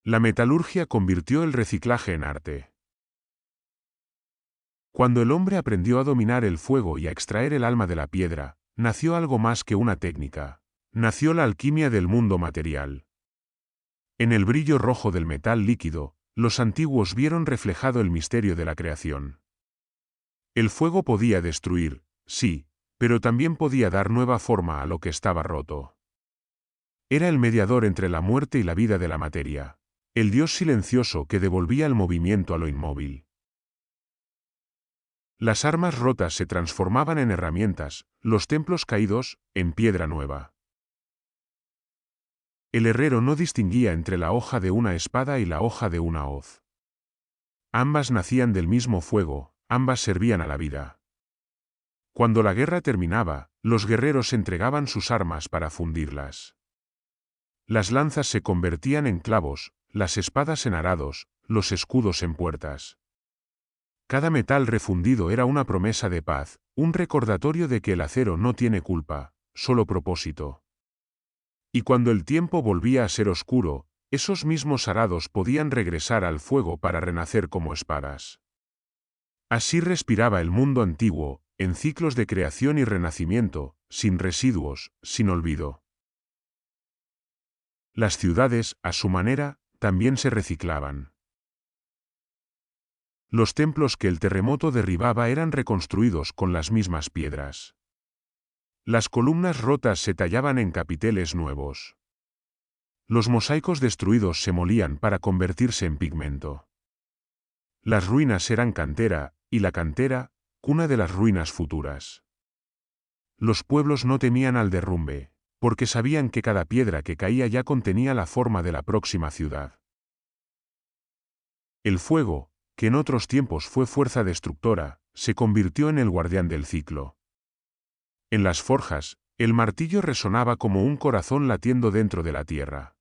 La metalurgia convirtió el reciclaje en arte. Cuando el hombre aprendió a dominar el fuego y a extraer el alma de la piedra, nació algo más que una técnica, nació la alquimia del mundo material. En el brillo rojo del metal líquido, los antiguos vieron reflejado el misterio de la creación. El fuego podía destruir, sí, pero también podía dar nueva forma a lo que estaba roto. Era el mediador entre la muerte y la vida de la materia, el dios silencioso que devolvía el movimiento a lo inmóvil. Las armas rotas se transformaban en herramientas, los templos caídos, en piedra nueva. El herrero no distinguía entre la hoja de una espada y la hoja de una hoz. Ambas nacían del mismo fuego, ambas servían a la vida. Cuando la guerra terminaba, los guerreros entregaban sus armas para fundirlas. Las lanzas se convertían en clavos, las espadas en arados, los escudos en puertas. Cada metal refundido era una promesa de paz, un recordatorio de que el acero no tiene culpa, solo propósito. Y cuando el tiempo volvía a ser oscuro, esos mismos arados podían regresar al fuego para renacer como espadas. Así respiraba el mundo antiguo, en ciclos de creación y renacimiento, sin residuos, sin olvido. Las ciudades, a su manera, también se reciclaban. Los templos que el terremoto derribaba eran reconstruidos con las mismas piedras. Las columnas rotas se tallaban en capiteles nuevos. Los mosaicos destruidos se molían para convertirse en pigmento. Las ruinas eran cantera, y la cantera, cuna de las ruinas futuras. Los pueblos no temían al derrumbe, porque sabían que cada piedra que caía ya contenía la forma de la próxima ciudad. El fuego, que en otros tiempos fue fuerza destructora, se convirtió en el guardián del ciclo. En las forjas, el martillo resonaba como un corazón latiendo dentro de la tierra.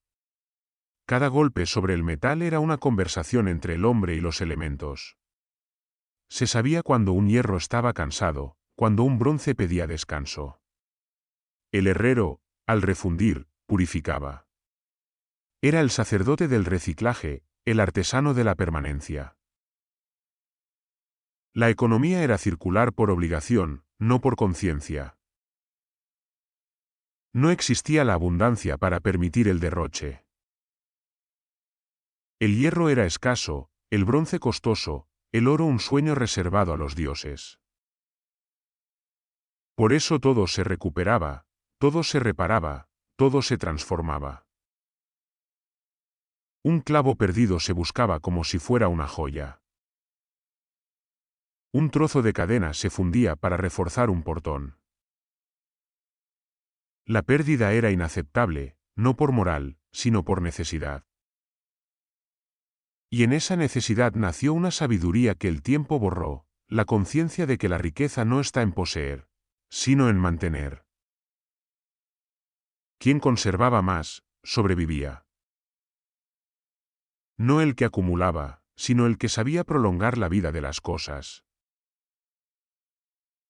Cada golpe sobre el metal era una conversación entre el hombre y los elementos. Se sabía cuando un hierro estaba cansado, cuando un bronce pedía descanso. El herrero, al refundir, purificaba. Era el sacerdote del reciclaje, el artesano de la permanencia. La economía era circular por obligación, no por conciencia. No existía la abundancia para permitir el derroche. El hierro era escaso, el bronce costoso, el oro un sueño reservado a los dioses. Por eso todo se recuperaba, todo se reparaba, todo se transformaba. Un clavo perdido se buscaba como si fuera una joya. Un trozo de cadena se fundía para reforzar un portón. La pérdida era inaceptable, no por moral, sino por necesidad. Y en esa necesidad nació una sabiduría que el tiempo borró, la conciencia de que la riqueza no está en poseer, sino en mantener. Quien conservaba más, sobrevivía. No el que acumulaba, sino el que sabía prolongar la vida de las cosas.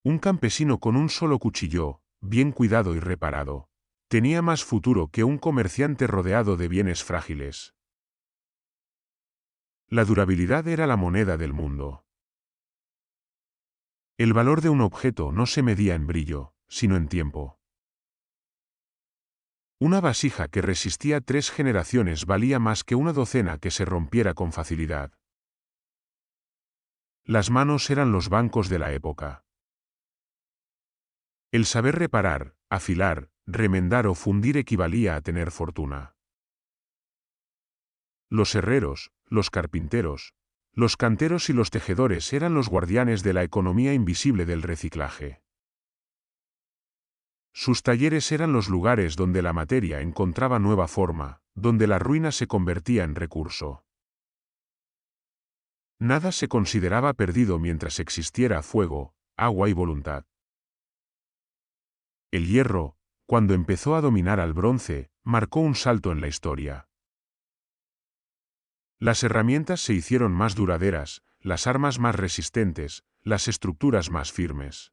Un campesino con un solo cuchillo, bien cuidado y reparado, tenía más futuro que un comerciante rodeado de bienes frágiles. La durabilidad era la moneda del mundo. El valor de un objeto no se medía en brillo, sino en tiempo. Una vasija que resistía 3 generaciones valía más que una docena que se rompiera con facilidad. Las manos eran los bancos de la época. El saber reparar, afilar, remendar o fundir equivalía a tener fortuna. Los herreros, los carpinteros, los canteros y los tejedores eran los guardianes de la economía invisible del reciclaje. Sus talleres eran los lugares donde la materia encontraba nueva forma, donde la ruina se convertía en recurso. Nada se consideraba perdido mientras existiera fuego, agua y voluntad. El hierro, cuando empezó a dominar al bronce, marcó un salto en la historia. Las herramientas se hicieron más duraderas, las armas más resistentes, las estructuras más firmes.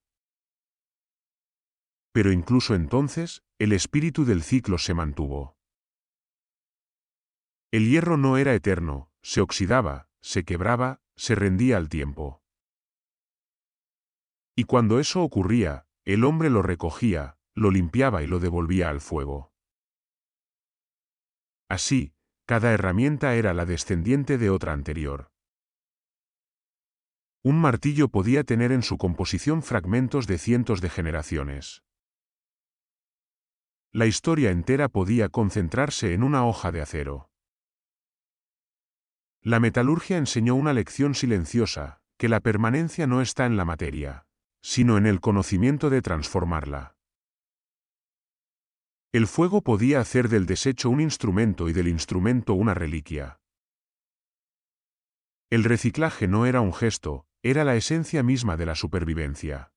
Pero incluso entonces, el espíritu del ciclo se mantuvo. El hierro no era eterno, se oxidaba, se quebraba, se rendía al tiempo. Y cuando eso ocurría, el hombre lo recogía, lo limpiaba y lo devolvía al fuego. Así, cada herramienta era la descendiente de otra anterior. Un martillo podía tener en su composición fragmentos de cientos de generaciones. La historia entera podía concentrarse en una hoja de acero. La metalurgia enseñó una lección silenciosa, que la permanencia no está en la materia, sino en el conocimiento de transformarla. El fuego podía hacer del desecho un instrumento y del instrumento una reliquia. El reciclaje no era un gesto, era la esencia misma de la supervivencia.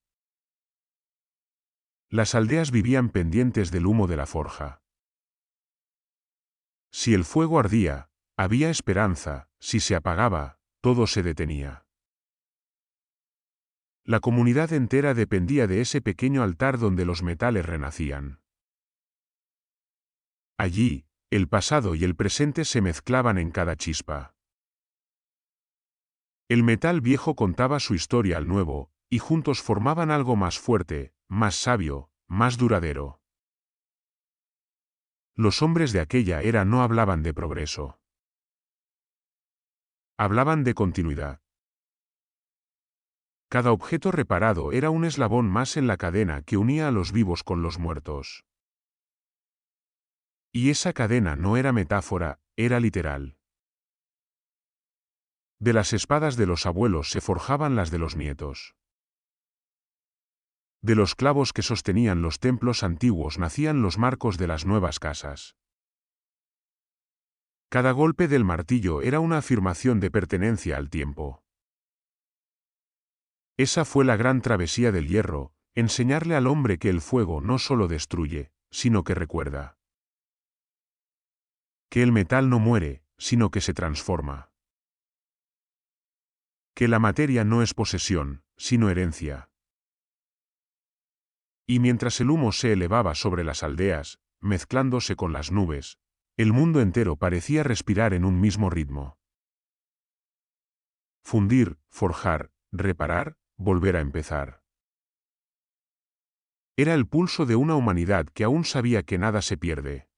Las aldeas vivían pendientes del humo de la forja. Si el fuego ardía, había esperanza, si se apagaba, todo se detenía. La comunidad entera dependía de ese pequeño altar donde los metales renacían. Allí, el pasado y el presente se mezclaban en cada chispa. El metal viejo contaba su historia al nuevo, y juntos formaban algo más fuerte, más sabio, más duradero. Los hombres de aquella era no hablaban de progreso. Hablaban de continuidad. Cada objeto reparado era un eslabón más en la cadena que unía a los vivos con los muertos. Y esa cadena no era metáfora, era literal. De las espadas de los abuelos se forjaban las de los nietos. De los clavos que sostenían los templos antiguos nacían los marcos de las nuevas casas. Cada golpe del martillo era una afirmación de pertenencia al tiempo. Esa fue la gran travesía del hierro, enseñarle al hombre que el fuego no solo destruye, sino que recuerda. Que el metal no muere, sino que se transforma. Que la materia no es posesión, sino herencia. Y mientras el humo se elevaba sobre las aldeas, mezclándose con las nubes, el mundo entero parecía respirar en un mismo ritmo. Fundir, forjar, reparar, volver a empezar. Era el pulso de una humanidad que aún sabía que nada se pierde.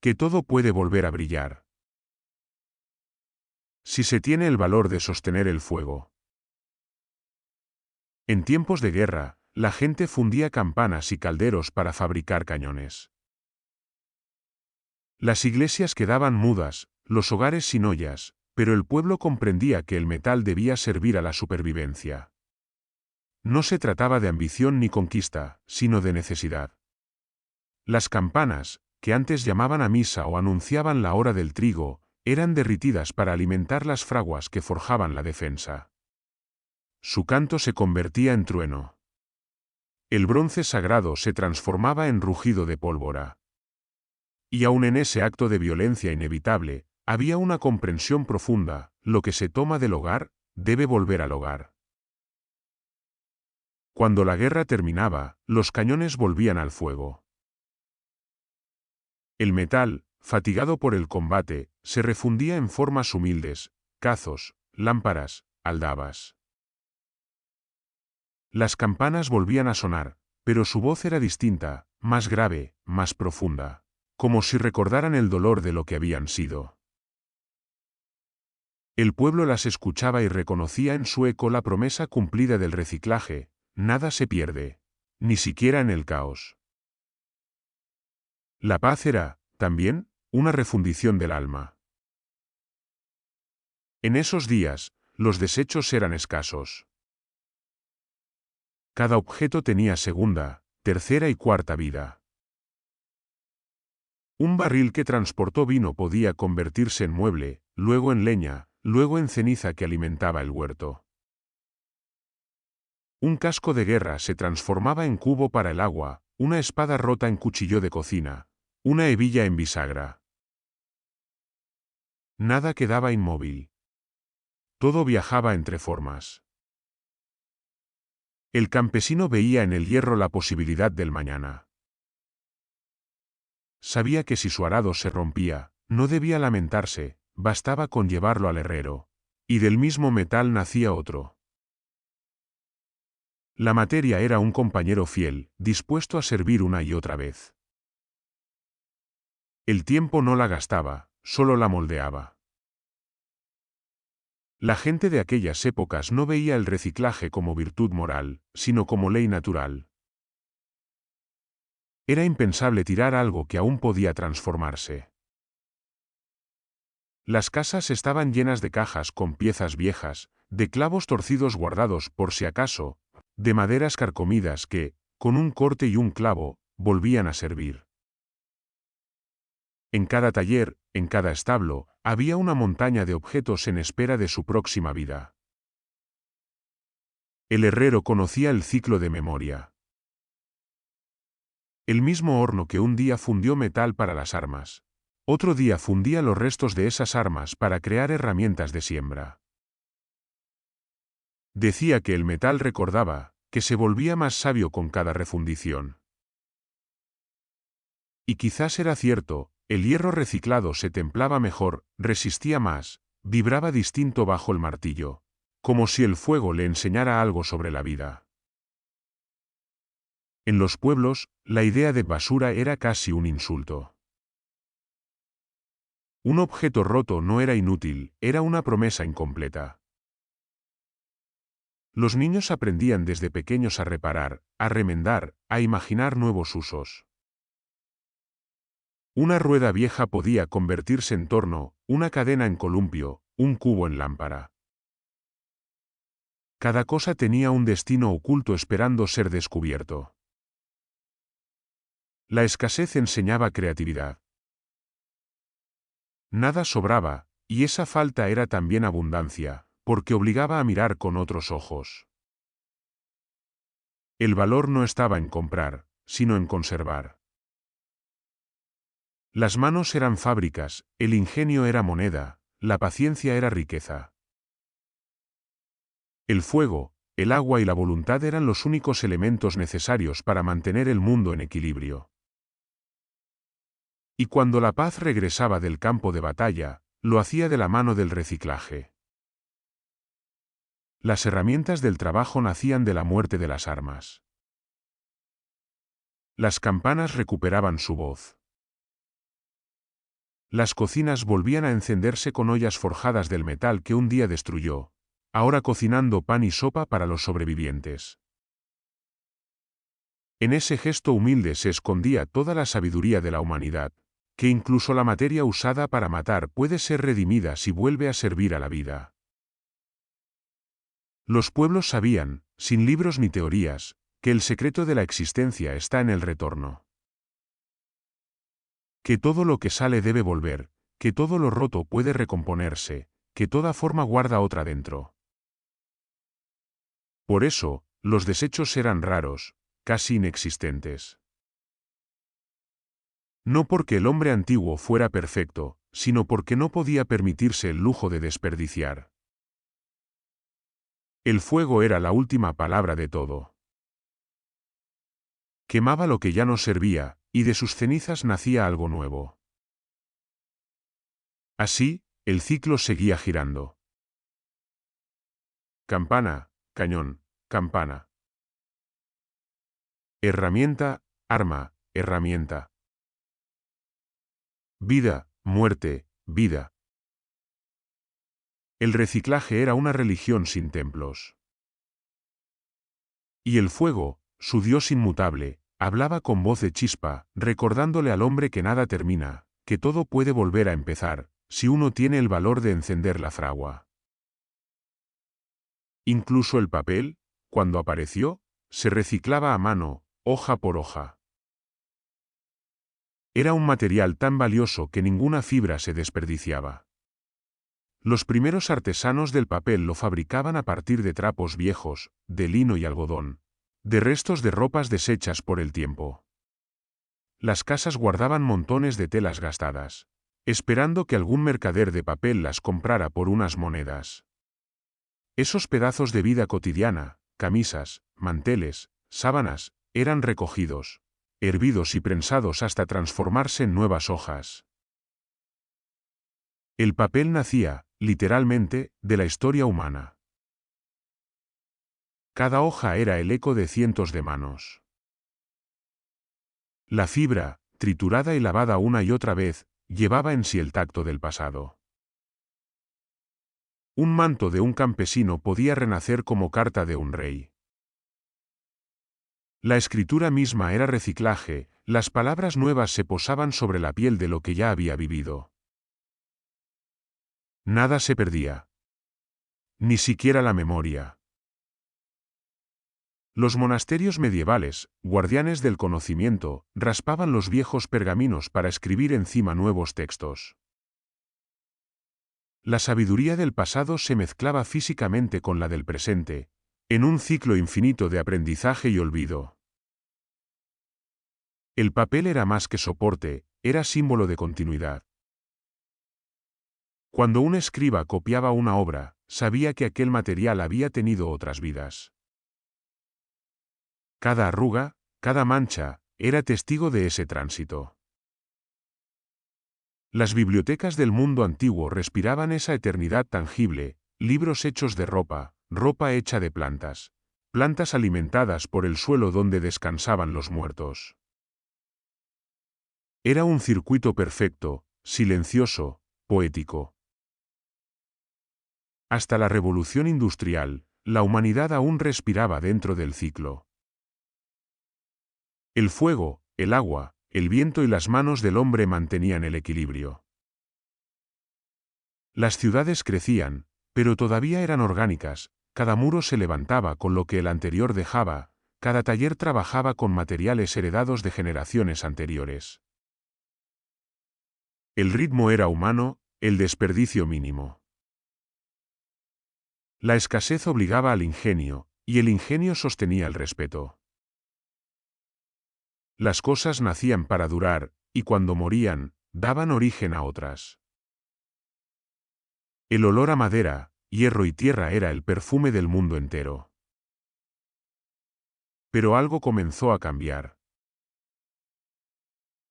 Que todo puede volver a brillar. Si se tiene el valor de sostener el fuego. En tiempos de guerra, la gente fundía campanas y calderos para fabricar cañones. Las iglesias quedaban mudas, los hogares sin ollas, pero el pueblo comprendía que el metal debía servir a la supervivencia. No se trataba de ambición ni conquista, sino de necesidad. Las campanas, que antes llamaban a misa o anunciaban la hora del trigo, eran derritidas para alimentar las fraguas que forjaban la defensa. Su canto se convertía en trueno. El bronce sagrado se transformaba en rugido de pólvora. Y aun en ese acto de violencia inevitable, había una comprensión profunda: lo que se toma del hogar, debe volver al hogar. Cuando la guerra terminaba, los cañones volvían al fuego. El metal, fatigado por el combate, se refundía en formas humildes: cazos, lámparas, aldabas. Las campanas volvían a sonar, pero su voz era distinta, más grave, más profunda, como si recordaran el dolor de lo que habían sido. El pueblo las escuchaba y reconocía en su eco la promesa cumplida del reciclaje: nada se pierde, ni siquiera en el caos. La paz era, también, una refundición del alma. En esos días, los desechos eran escasos. Cada objeto tenía segunda, tercera y cuarta vida. Un barril que transportó vino podía convertirse en mueble, luego en leña, luego en ceniza que alimentaba el huerto. Un casco de guerra se transformaba en cubo para el agua, una espada rota en cuchillo de cocina, una hebilla en bisagra. Nada quedaba inmóvil. Todo viajaba entre formas. El campesino veía en el hierro la posibilidad del mañana. Sabía que si su arado se rompía, no debía lamentarse, bastaba con llevarlo al herrero. Y del mismo metal nacía otro. La materia era un compañero fiel, dispuesto a servir una y otra vez. El tiempo no la gastaba, solo la moldeaba. La gente de aquellas épocas no veía el reciclaje como virtud moral, sino como ley natural. Era impensable tirar algo que aún podía transformarse. Las casas estaban llenas de cajas con piezas viejas, de clavos torcidos guardados por si acaso, de maderas carcomidas que, con un corte y un clavo, volvían a servir. En cada taller, en cada establo, había una montaña de objetos en espera de su próxima vida. El herrero conocía el ciclo de memoria. El mismo horno que un día fundió metal para las armas, otro día fundía los restos de esas armas para crear herramientas de siembra. Decía que el metal recordaba, que se volvía más sabio con cada refundición. Y quizás era cierto: el hierro reciclado se templaba mejor, resistía más, vibraba distinto bajo el martillo, como si el fuego le enseñara algo sobre la vida. En los pueblos, la idea de basura era casi un insulto. Un objeto roto no era inútil, era una promesa incompleta. Los niños aprendían desde pequeños a reparar, a remendar, a imaginar nuevos usos. Una rueda vieja podía convertirse en torno, una cadena en columpio, un cubo en lámpara. Cada cosa tenía un destino oculto esperando ser descubierto. La escasez enseñaba creatividad. Nada sobraba, y esa falta era también abundancia, porque obligaba a mirar con otros ojos. El valor no estaba en comprar, sino en conservar. Las manos eran fábricas, el ingenio era moneda, la paciencia era riqueza. El fuego, el agua y la voluntad eran los únicos elementos necesarios para mantener el mundo en equilibrio. Y cuando la paz regresaba del campo de batalla, lo hacía de la mano del reciclaje. Las herramientas del trabajo nacían de la muerte de las armas. Las campanas recuperaban su voz. Las cocinas volvían a encenderse con ollas forjadas del metal que un día destruyó, ahora cocinando pan y sopa para los sobrevivientes. En ese gesto humilde se escondía toda la sabiduría de la humanidad, que incluso la materia usada para matar puede ser redimida si vuelve a servir a la vida. Los pueblos sabían, sin libros ni teorías, que el secreto de la existencia está en el retorno. Que todo lo que sale debe volver, que todo lo roto puede recomponerse, que toda forma guarda otra dentro. Por eso, los desechos eran raros, casi inexistentes. No porque el hombre antiguo fuera perfecto, sino porque no podía permitirse el lujo de desperdiciar. El fuego era la última palabra de todo. Quemaba lo que ya no servía, y de sus cenizas nacía algo nuevo. Así, el ciclo seguía girando. Campana, cañón, campana. Herramienta, arma, herramienta. Vida, muerte, vida. El reciclaje era una religión sin templos. Y el fuego, su dios inmutable, hablaba con voz de chispa, recordándole al hombre que nada termina, que todo puede volver a empezar, si uno tiene el valor de encender la fragua. Incluso el papel, cuando apareció, se reciclaba a mano, hoja por hoja. Era un material tan valioso que ninguna fibra se desperdiciaba. Los primeros artesanos del papel lo fabricaban a partir de trapos viejos, de lino y algodón, de restos de ropas deshechas por el tiempo. Las casas guardaban montones de telas gastadas, esperando que algún mercader de papel las comprara por unas monedas. Esos pedazos de vida cotidiana, camisas, manteles, sábanas, eran recogidos, hervidos y prensados hasta transformarse en nuevas hojas. El papel nacía, literalmente, de la historia humana. Cada hoja era el eco de cientos de manos. La fibra, triturada y lavada una y otra vez, llevaba en sí el tacto del pasado. Un manto de un campesino podía renacer como carta de un rey. La escritura misma era reciclaje, las palabras nuevas se posaban sobre la piel de lo que ya había vivido. Nada se perdía. Ni siquiera la memoria. Los monasterios medievales, guardianes del conocimiento, raspaban los viejos pergaminos para escribir encima nuevos textos. La sabiduría del pasado se mezclaba físicamente con la del presente, en un ciclo infinito de aprendizaje y olvido. El papel era más que soporte, era símbolo de continuidad. Cuando un escriba copiaba una obra, sabía que aquel material había tenido otras vidas. Cada arruga, cada mancha, era testigo de ese tránsito. Las bibliotecas del mundo antiguo respiraban esa eternidad tangible, libros hechos de ropa, ropa hecha de plantas, plantas alimentadas por el suelo donde descansaban los muertos. Era un circuito perfecto, silencioso, poético. Hasta la revolución industrial, la humanidad aún respiraba dentro del ciclo. El fuego, el agua, el viento y las manos del hombre mantenían el equilibrio. Las ciudades crecían, pero todavía eran orgánicas, cada muro se levantaba con lo que el anterior dejaba, cada taller trabajaba con materiales heredados de generaciones anteriores. El ritmo era humano, el desperdicio mínimo. La escasez obligaba al ingenio, y el ingenio sostenía el respeto. Las cosas nacían para durar, y cuando morían, daban origen a otras. El olor a madera, hierro y tierra era el perfume del mundo entero. Pero algo comenzó a cambiar.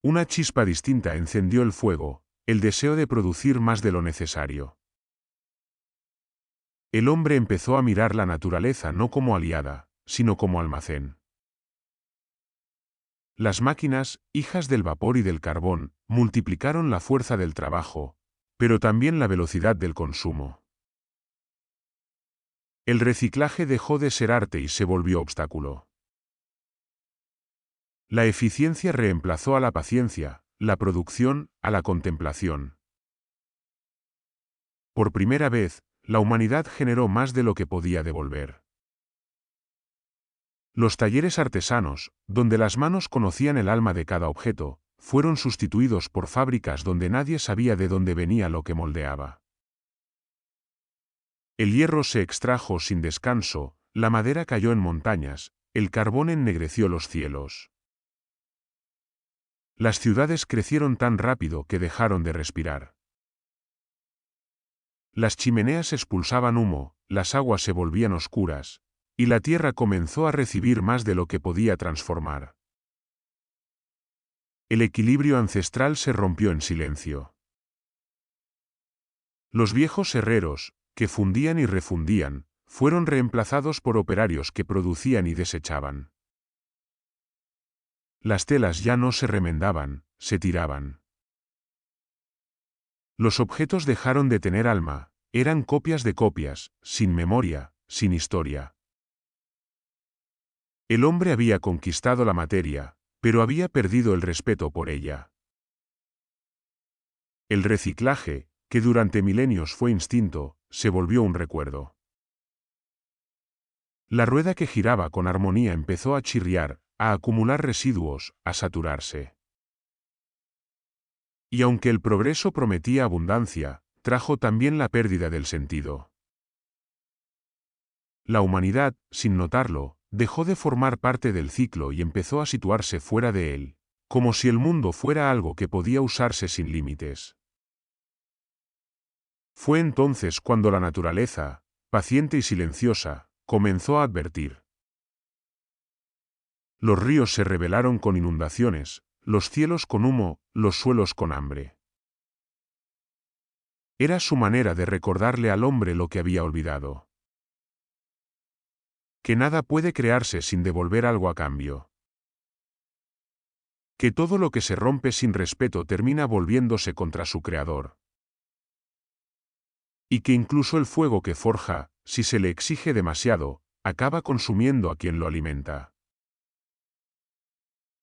Una chispa distinta encendió el fuego, el deseo de producir más de lo necesario. El hombre empezó a mirar la naturaleza no como aliada, sino como almacén. Las máquinas, hijas del vapor y del carbón, multiplicaron la fuerza del trabajo, pero también la velocidad del consumo. El reciclaje dejó de ser arte y se volvió obstáculo. La eficiencia reemplazó a la paciencia, la producción a la contemplación. Por primera vez, la humanidad generó más de lo que podía devolver. Los talleres artesanos, donde las manos conocían el alma de cada objeto, fueron sustituidos por fábricas donde nadie sabía de dónde venía lo que moldeaba. El hierro se extrajo sin descanso, la madera cayó en montañas, el carbón ennegreció los cielos. Las ciudades crecieron tan rápido que dejaron de respirar. Las chimeneas expulsaban humo, las aguas se volvían oscuras, y la tierra comenzó a recibir más de lo que podía transformar. El equilibrio ancestral se rompió en silencio. Los viejos herreros, que fundían y refundían, fueron reemplazados por operarios que producían y desechaban. Las telas ya no se remendaban, se tiraban. Los objetos dejaron de tener alma, eran copias de copias, sin memoria, sin historia. El hombre había conquistado la materia, pero había perdido el respeto por ella. El reciclaje, que durante milenios fue instinto, se volvió un recuerdo. La rueda que giraba con armonía empezó a chirriar, a acumular residuos, a saturarse. Y aunque el progreso prometía abundancia, trajo también la pérdida del sentido. La humanidad, sin notarlo, dejó de formar parte del ciclo y empezó a situarse fuera de él, como si el mundo fuera algo que podía usarse sin límites. Fue entonces cuando la naturaleza, paciente y silenciosa, comenzó a advertir. Los ríos se rebelaron con inundaciones, los cielos con humo, los suelos con hambre. Era su manera de recordarle al hombre lo que había olvidado. Que nada puede crearse sin devolver algo a cambio. Que todo lo que se rompe sin respeto termina volviéndose contra su creador. Y que incluso el fuego que forja, si se le exige demasiado, acaba consumiendo a quien lo alimenta.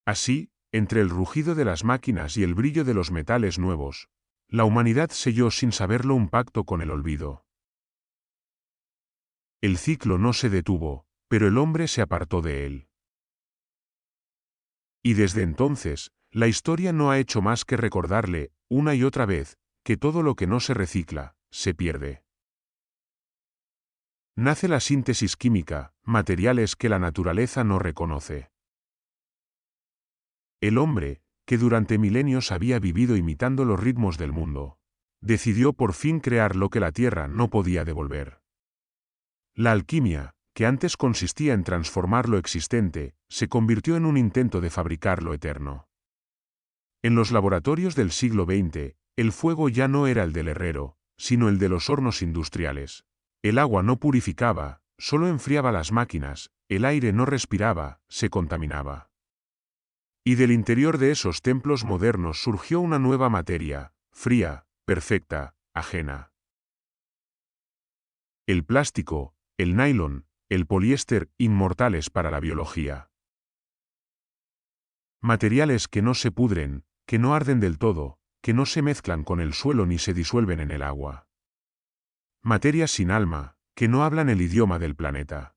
Así, entre el rugido de las máquinas y el brillo de los metales nuevos, la humanidad selló sin saberlo un pacto con el olvido. El ciclo no se detuvo, pero el hombre se apartó de él. Y desde entonces, la historia no ha hecho más que recordarle, una y otra vez, que todo lo que no se recicla, se pierde. Nace la síntesis química, materiales que la naturaleza no reconoce. El hombre, que durante milenios había vivido imitando los ritmos del mundo, decidió por fin crear lo que la tierra no podía devolver. La alquimia, que antes consistía en transformar lo existente, se convirtió en un intento de fabricar lo eterno. En los laboratorios del siglo XX, el fuego ya no era el del herrero, sino el de los hornos industriales. El agua no purificaba, solo enfriaba las máquinas, el aire no respiraba, se contaminaba. Y del interior de esos templos modernos surgió una nueva materia, fría, perfecta, ajena. El plástico, el nylon, el poliéster, inmortales para la biología. Materiales que no se pudren, que no arden del todo, que no se mezclan con el suelo ni se disuelven en el agua. Materias sin alma, que no hablan el idioma del planeta.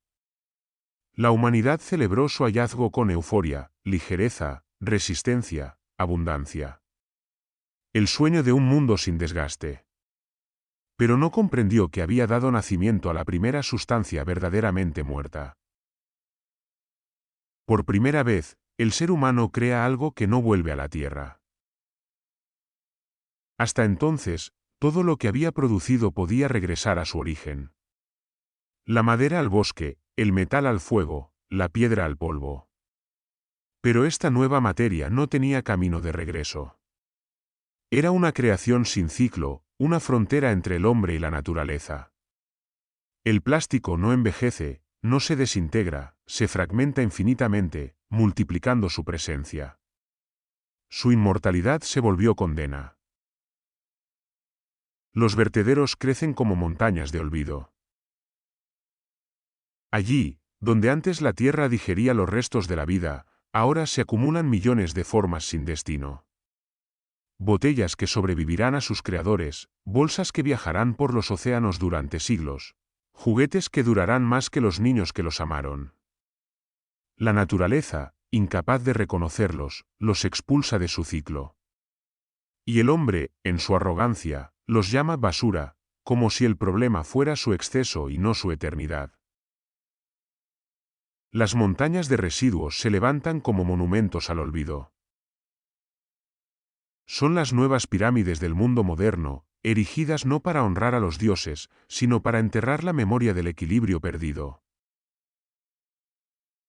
La humanidad celebró su hallazgo con euforia, ligereza, resistencia, abundancia. El sueño de un mundo sin desgaste. Pero no comprendió que había dado nacimiento a la primera sustancia verdaderamente muerta. Por primera vez, el ser humano crea algo que no vuelve a la tierra. Hasta entonces, todo lo que había producido podía regresar a su origen. La madera al bosque, el metal al fuego, la piedra al polvo. Pero esta nueva materia no tenía camino de regreso. Era una creación sin ciclo, una frontera entre el hombre y la naturaleza. El plástico no envejece, no se desintegra, se fragmenta infinitamente, multiplicando su presencia. Su inmortalidad se volvió condena. Los vertederos crecen como montañas de olvido. Allí, donde antes la tierra digería los restos de la vida, ahora se acumulan millones de formas sin destino. Botellas que sobrevivirán a sus creadores, bolsas que viajarán por los océanos durante siglos, juguetes que durarán más que los niños que los amaron. La naturaleza, incapaz de reconocerlos, los expulsa de su ciclo. Y el hombre, en su arrogancia, los llama basura, como si el problema fuera su exceso y no su eternidad. Las montañas de residuos se levantan como monumentos al olvido. Son las nuevas pirámides del mundo moderno, erigidas no para honrar a los dioses, sino para enterrar la memoria del equilibrio perdido.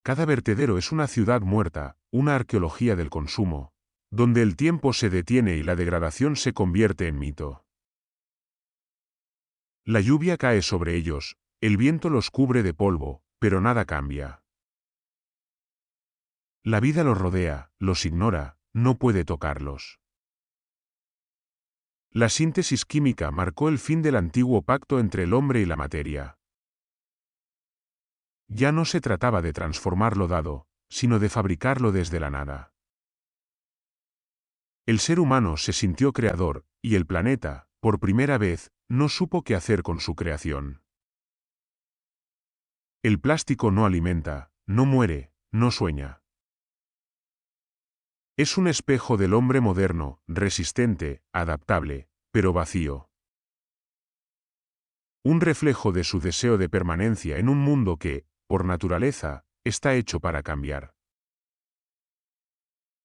Cada vertedero es una ciudad muerta, una arqueología del consumo, donde el tiempo se detiene y la degradación se convierte en mito. La lluvia cae sobre ellos, el viento los cubre de polvo, pero nada cambia. La vida los rodea, los ignora, no puede tocarlos. La síntesis química marcó el fin del antiguo pacto entre el hombre y la materia. Ya no se trataba de transformar lo dado, sino de fabricarlo desde la nada. El ser humano se sintió creador, y el planeta, por primera vez, no supo qué hacer con su creación. El plástico no alimenta, no muere, no sueña. Es un espejo del hombre moderno, resistente, adaptable, pero vacío. Un reflejo de su deseo de permanencia en un mundo que, por naturaleza, está hecho para cambiar.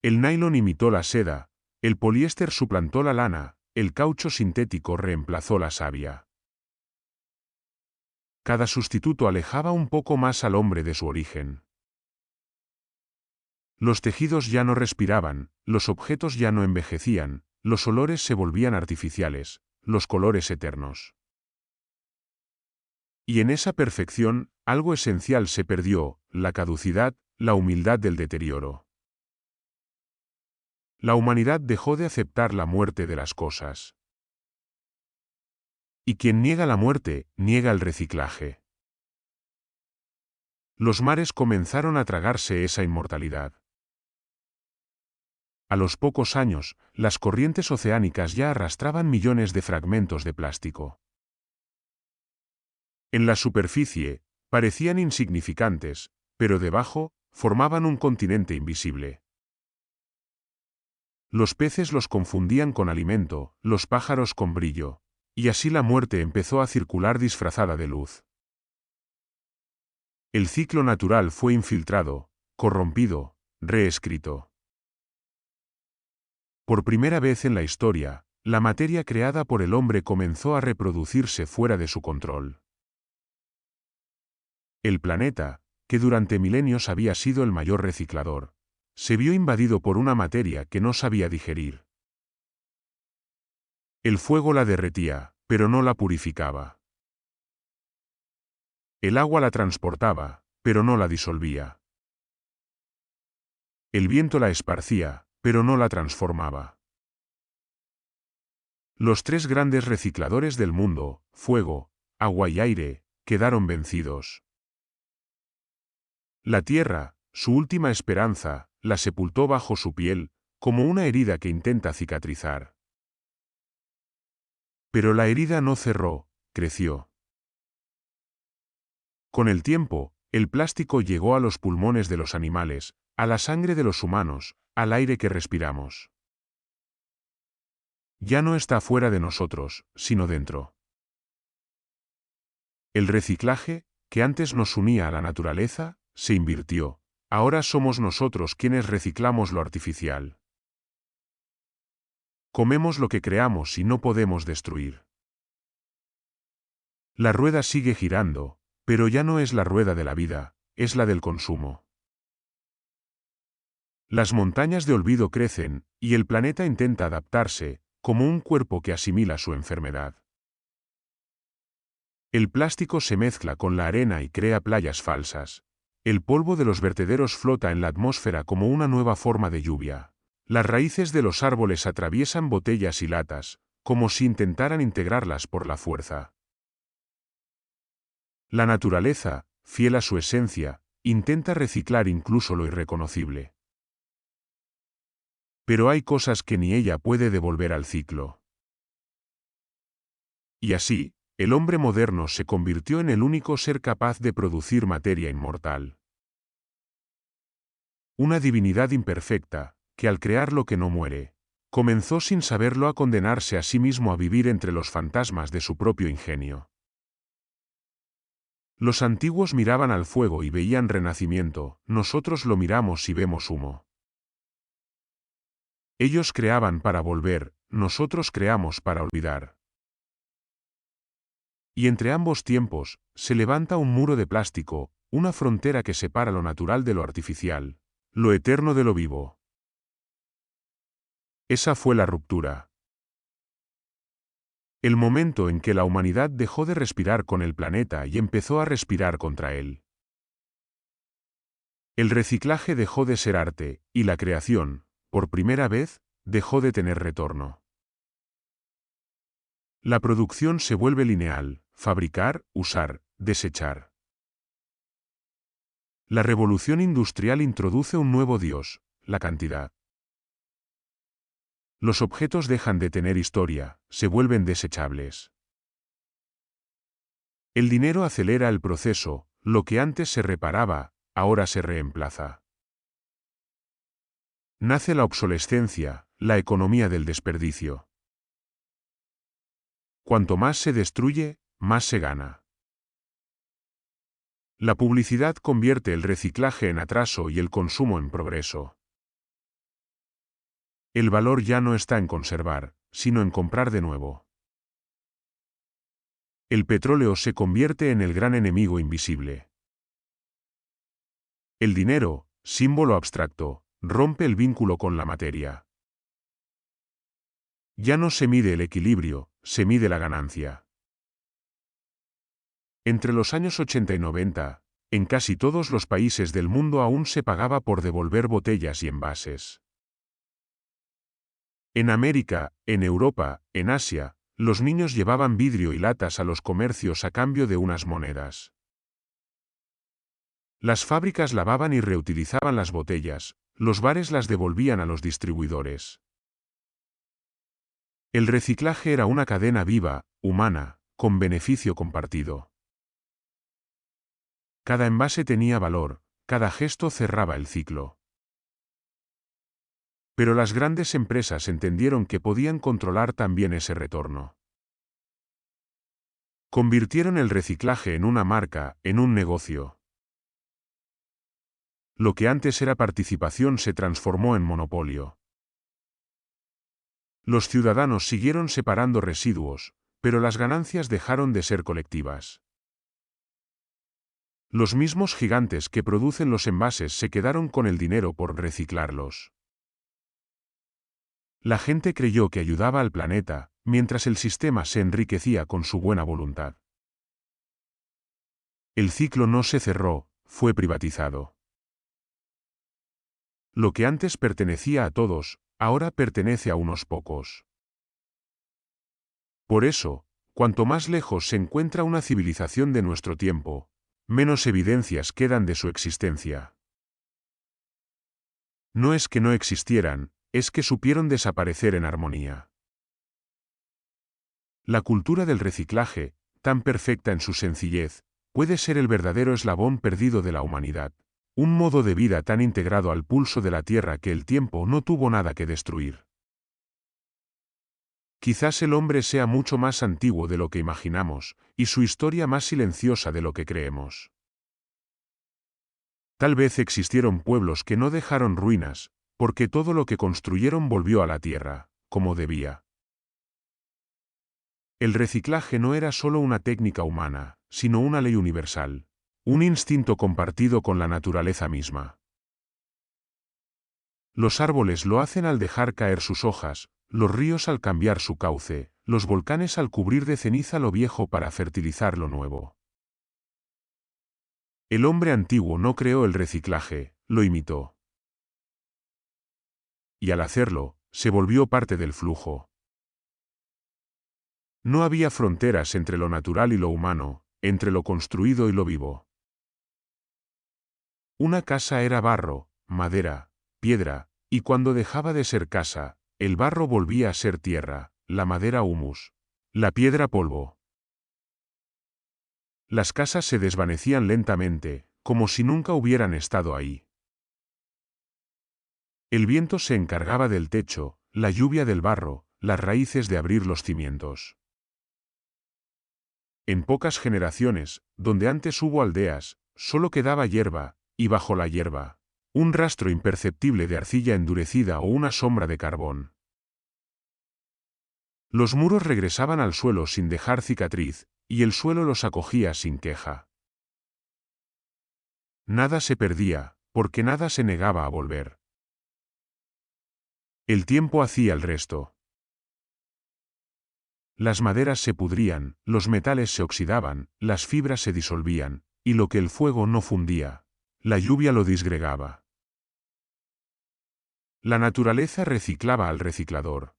El nylon imitó la seda, el poliéster suplantó la lana, el caucho sintético reemplazó la savia. Cada sustituto alejaba un poco más al hombre de su origen. Los tejidos ya no respiraban, los objetos ya no envejecían, los olores se volvían artificiales, los colores eternos. Y en esa perfección, algo esencial se perdió, la caducidad, la humildad del deterioro. La humanidad dejó de aceptar la muerte de las cosas. Y quien niega la muerte, niega el reciclaje. Los mares comenzaron a tragarse esa inmortalidad. A los pocos años, las corrientes oceánicas ya arrastraban millones de fragmentos de plástico. En la superficie, parecían insignificantes, pero debajo, formaban un continente invisible. Los peces los confundían con alimento, los pájaros con brillo, y así la muerte empezó a circular disfrazada de luz. El ciclo natural fue infiltrado, corrompido, reescrito. Por primera vez en la historia, la materia creada por el hombre comenzó a reproducirse fuera de su control. El planeta, que durante milenios había sido el mayor reciclador, se vio invadido por una materia que no sabía digerir. El fuego la derretía, pero no la purificaba. El agua la transportaba, pero no la disolvía. El viento la esparcía, pero no la transformaba. Los tres grandes recicladores del mundo, fuego, agua y aire, quedaron vencidos. La tierra, su última esperanza, la sepultó bajo su piel, como una herida que intenta cicatrizar. Pero la herida no cerró, creció. Con el tiempo, el plástico llegó a los pulmones de los animales, a la sangre de los humanos, al aire que respiramos. Ya no está fuera de nosotros, sino dentro. El reciclaje, que antes nos unía a la naturaleza, se invirtió. Ahora somos nosotros quienes reciclamos lo artificial. Comemos lo que creamos y no podemos destruir. La rueda sigue girando, pero ya no es la rueda de la vida, es la del consumo. Las montañas de olvido crecen, y el planeta intenta adaptarse, como un cuerpo que asimila su enfermedad. El plástico se mezcla con la arena y crea playas falsas. El polvo de los vertederos flota en la atmósfera como una nueva forma de lluvia. Las raíces de los árboles atraviesan botellas y latas, como si intentaran integrarlas por la fuerza. La naturaleza, fiel a su esencia, intenta reciclar incluso lo irreconocible. Pero hay cosas que ni ella puede devolver al ciclo. Y así, el hombre moderno se convirtió en el único ser capaz de producir materia inmortal. Una divinidad imperfecta, que al crear lo que no muere, comenzó sin saberlo a condenarse a sí mismo a vivir entre los fantasmas de su propio ingenio. Los antiguos miraban al fuego y veían renacimiento, nosotros lo miramos y vemos humo. Ellos creaban para volver, nosotros creamos para olvidar. Y entre ambos tiempos, se levanta un muro de plástico, una frontera que separa lo natural de lo artificial, lo eterno de lo vivo. Esa fue la ruptura. El momento en que la humanidad dejó de respirar con el planeta y empezó a respirar contra él. El reciclaje dejó de ser arte, y la creación, por primera vez, dejó de tener retorno. La producción se vuelve lineal, fabricar, usar, desechar. La revolución industrial introduce un nuevo dios, la cantidad. Los objetos dejan de tener historia, se vuelven desechables. El dinero acelera el proceso, lo que antes se reparaba, ahora se reemplaza. Nace la obsolescencia, la economía del desperdicio. Cuanto más se destruye, más se gana. La publicidad convierte el reciclaje en atraso y el consumo en progreso. El valor ya no está en conservar, sino en comprar de nuevo. El petróleo se convierte en el gran enemigo invisible. El dinero, símbolo abstracto, rompe el vínculo con la materia. Ya no se mide el equilibrio, se mide la ganancia. Entre los años 80 y 90, en casi todos los países del mundo aún se pagaba por devolver botellas y envases. En América, en Europa, en Asia, los niños llevaban vidrio y latas a los comercios a cambio de unas monedas. Las fábricas lavaban y reutilizaban las botellas, los bares las devolvían a los distribuidores. El reciclaje era una cadena viva, humana, con beneficio compartido. Cada envase tenía valor, cada gesto cerraba el ciclo. Pero las grandes empresas entendieron que podían controlar también ese retorno. Convirtieron el reciclaje en una marca, en un negocio. Lo que antes era participación se transformó en monopolio. Los ciudadanos siguieron separando residuos, pero las ganancias dejaron de ser colectivas. Los mismos gigantes que producen los envases se quedaron con el dinero por reciclarlos. La gente creyó que ayudaba al planeta, mientras el sistema se enriquecía con su buena voluntad. El ciclo no se cerró, fue privatizado. Lo que antes pertenecía a todos, ahora pertenece a unos pocos. Por eso, cuanto más lejos se encuentra una civilización de nuestro tiempo, menos evidencias quedan de su existencia. No es que no existieran, es que supieron desaparecer en armonía. La cultura del reciclaje, tan perfecta en su sencillez, puede ser el verdadero eslabón perdido de la humanidad. Un modo de vida tan integrado al pulso de la Tierra que el tiempo no tuvo nada que destruir. Quizás el hombre sea mucho más antiguo de lo que imaginamos, y su historia más silenciosa de lo que creemos. Tal vez existieron pueblos que no dejaron ruinas, porque todo lo que construyeron volvió a la tierra. como debía. El reciclaje no era solo una técnica humana, sino una ley universal, un instinto compartido con la naturaleza misma. Los árboles lo hacen al dejar caer sus hojas, los ríos al cambiar su cauce, los volcanes al cubrir de ceniza lo viejo para fertilizar lo nuevo. El hombre antiguo no creó el reciclaje, lo imitó. Y al hacerlo, se volvió parte del flujo. No había fronteras entre lo natural y lo humano, entre lo construido y lo vivo. Una casa era barro, madera, piedra, y cuando dejaba de ser casa, el barro volvía a ser tierra, la madera humus, la piedra polvo. Las casas se desvanecían lentamente, como si nunca hubieran estado ahí. El viento se encargaba del techo, la lluvia del barro, las raíces de abrir los cimientos. En pocas generaciones, donde antes hubo aldeas, solo quedaba hierba, y bajo la hierba, un rastro imperceptible de arcilla endurecida o una sombra de carbón. Los muros regresaban al suelo sin dejar cicatriz, y el suelo los acogía sin queja. Nada se perdía, porque nada se negaba a volver. El tiempo hacía el resto. Las maderas se pudrían, los metales se oxidaban, las fibras se disolvían, y lo que el fuego no fundía, la lluvia lo disgregaba. La naturaleza reciclaba al reciclador.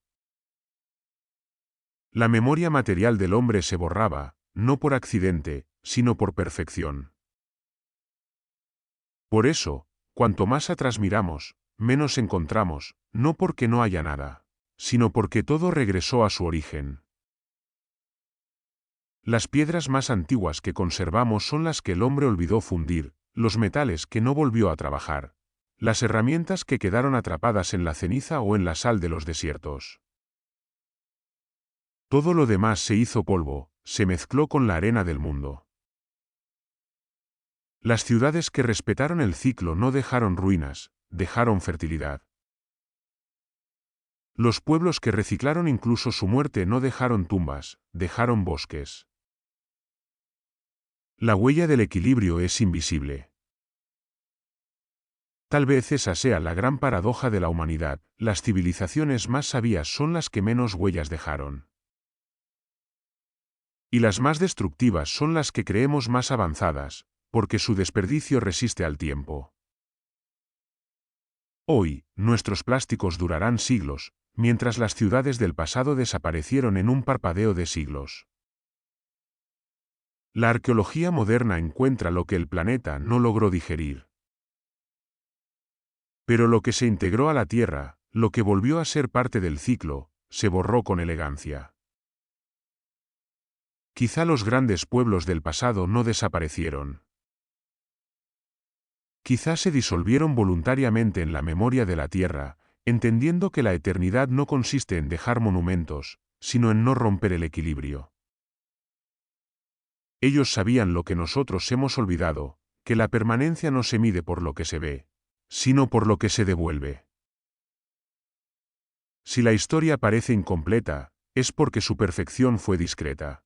La memoria material del hombre se borraba, no por accidente, sino por perfección. Por eso, cuanto más atrás miramos, menos encontramos, no porque no haya nada, sino porque todo regresó a su origen. Las piedras más antiguas que conservamos son las que el hombre olvidó fundir, los metales que no volvió a trabajar, las herramientas que quedaron atrapadas en la ceniza o en la sal de los desiertos. Todo lo demás se hizo polvo, se mezcló con la arena del mundo. Las ciudades que respetaron el ciclo no dejaron ruinas, dejaron fertilidad. Los pueblos que reciclaron incluso su muerte no dejaron tumbas, dejaron bosques. La huella del equilibrio es invisible. Tal vez esa sea la gran paradoja de la humanidad, las civilizaciones más sabias son las que menos huellas dejaron. Y las más destructivas son las que creemos más avanzadas, porque su desperdicio resiste al tiempo. Hoy, nuestros plásticos durarán siglos, mientras las ciudades del pasado desaparecieron en un parpadeo de siglos. La arqueología moderna encuentra lo que el planeta no logró digerir. Pero lo que se integró a la Tierra, lo que volvió a ser parte del ciclo, se borró con elegancia. Quizá los grandes pueblos del pasado no desaparecieron. Quizá se disolvieron voluntariamente en la memoria de la Tierra, entendiendo que la eternidad no consiste en dejar monumentos, sino en no romper el equilibrio. Ellos sabían lo que nosotros hemos olvidado, que la permanencia no se mide por lo que se ve, sino por lo que se devuelve. Si la historia parece incompleta, es porque su perfección fue discreta.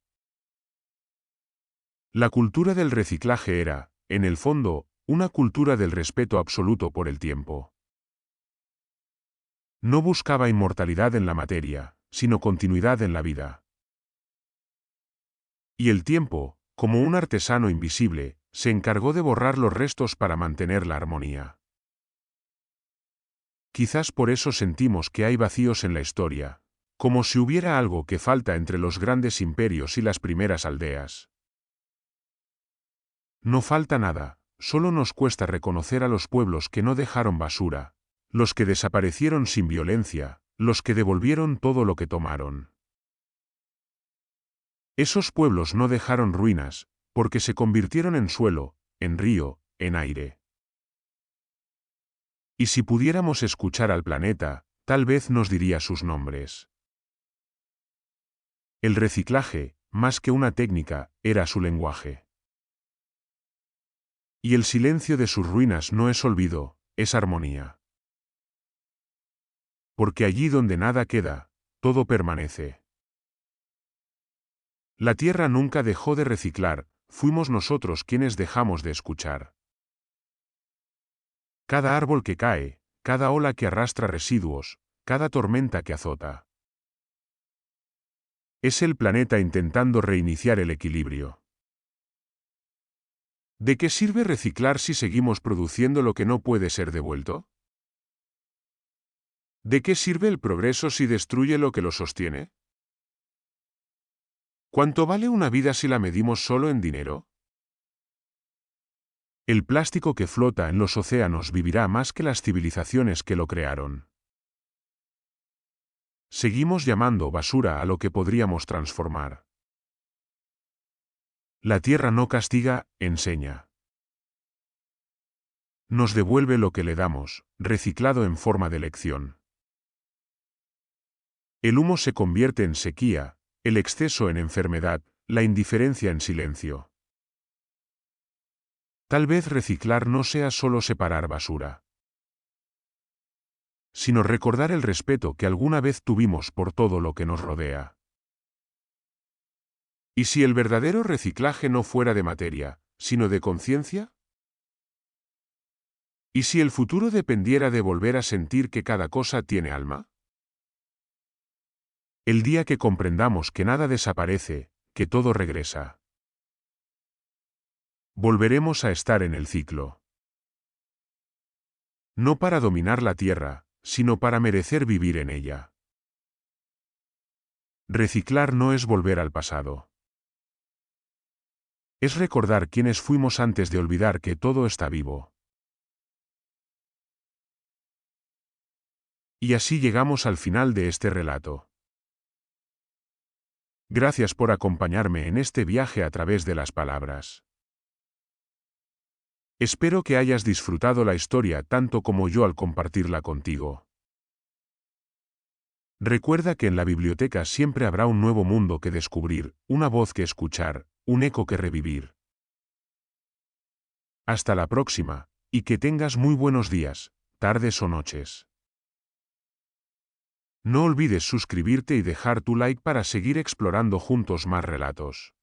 La cultura del reciclaje era, en el fondo, una cultura del respeto absoluto por el tiempo. No buscaba inmortalidad en la materia, sino continuidad en la vida. Y el tiempo, como un artesano invisible, se encargó de borrar los restos para mantener la armonía. Quizás por eso sentimos que hay vacíos en la historia, como si hubiera algo que falta entre los grandes imperios y las primeras aldeas. No falta nada, solo nos cuesta reconocer a los pueblos que no dejaron basura, los que desaparecieron sin violencia, los que devolvieron todo lo que tomaron. Esos pueblos no dejaron ruinas, porque se convirtieron en suelo, en río, en aire. Y si pudiéramos escuchar al planeta, tal vez nos diría sus nombres. El reciclaje, más que una técnica, era su lenguaje. Y el silencio de sus ruinas no es olvido, es armonía. Porque allí donde nada queda, todo permanece. La Tierra nunca dejó de reciclar, fuimos nosotros quienes dejamos de escuchar. Cada árbol que cae, cada ola que arrastra residuos, cada tormenta que azota. Es el planeta intentando reiniciar el equilibrio. ¿De qué sirve reciclar si seguimos produciendo lo que no puede ser devuelto? ¿De qué sirve el progreso si destruye lo que lo sostiene? ¿Cuánto vale una vida si la medimos solo en dinero? El plástico que flota en los océanos vivirá más que las civilizaciones que lo crearon. Seguimos llamando basura a lo que podríamos transformar. La Tierra no castiga, enseña. Nos devuelve lo que le damos, reciclado en forma de lección. El humo se convierte en sequía, el exceso en enfermedad, la indiferencia en silencio. Tal vez reciclar no sea solo separar basura, sino recordar el respeto que alguna vez tuvimos por todo lo que nos rodea. ¿Y si el verdadero reciclaje no fuera de materia, sino de conciencia? ¿Y si el futuro dependiera de volver a sentir que cada cosa tiene alma? El día que comprendamos que nada desaparece, que todo regresa. Volveremos a estar en el ciclo. No para dominar la tierra, sino para merecer vivir en ella. Reciclar no es volver al pasado. Es recordar quiénes fuimos antes de olvidar que todo está vivo. Y así llegamos al final de este relato. Gracias por acompañarme en este viaje a través de las palabras. Espero que hayas disfrutado la historia tanto como yo al compartirla contigo. Recuerda que en la biblioteca siempre habrá un nuevo mundo que descubrir, una voz que escuchar, un eco que revivir. Hasta la próxima, y que tengas muy buenos días, tardes o noches. No olvides suscribirte y dejar tu like para seguir explorando juntos más relatos.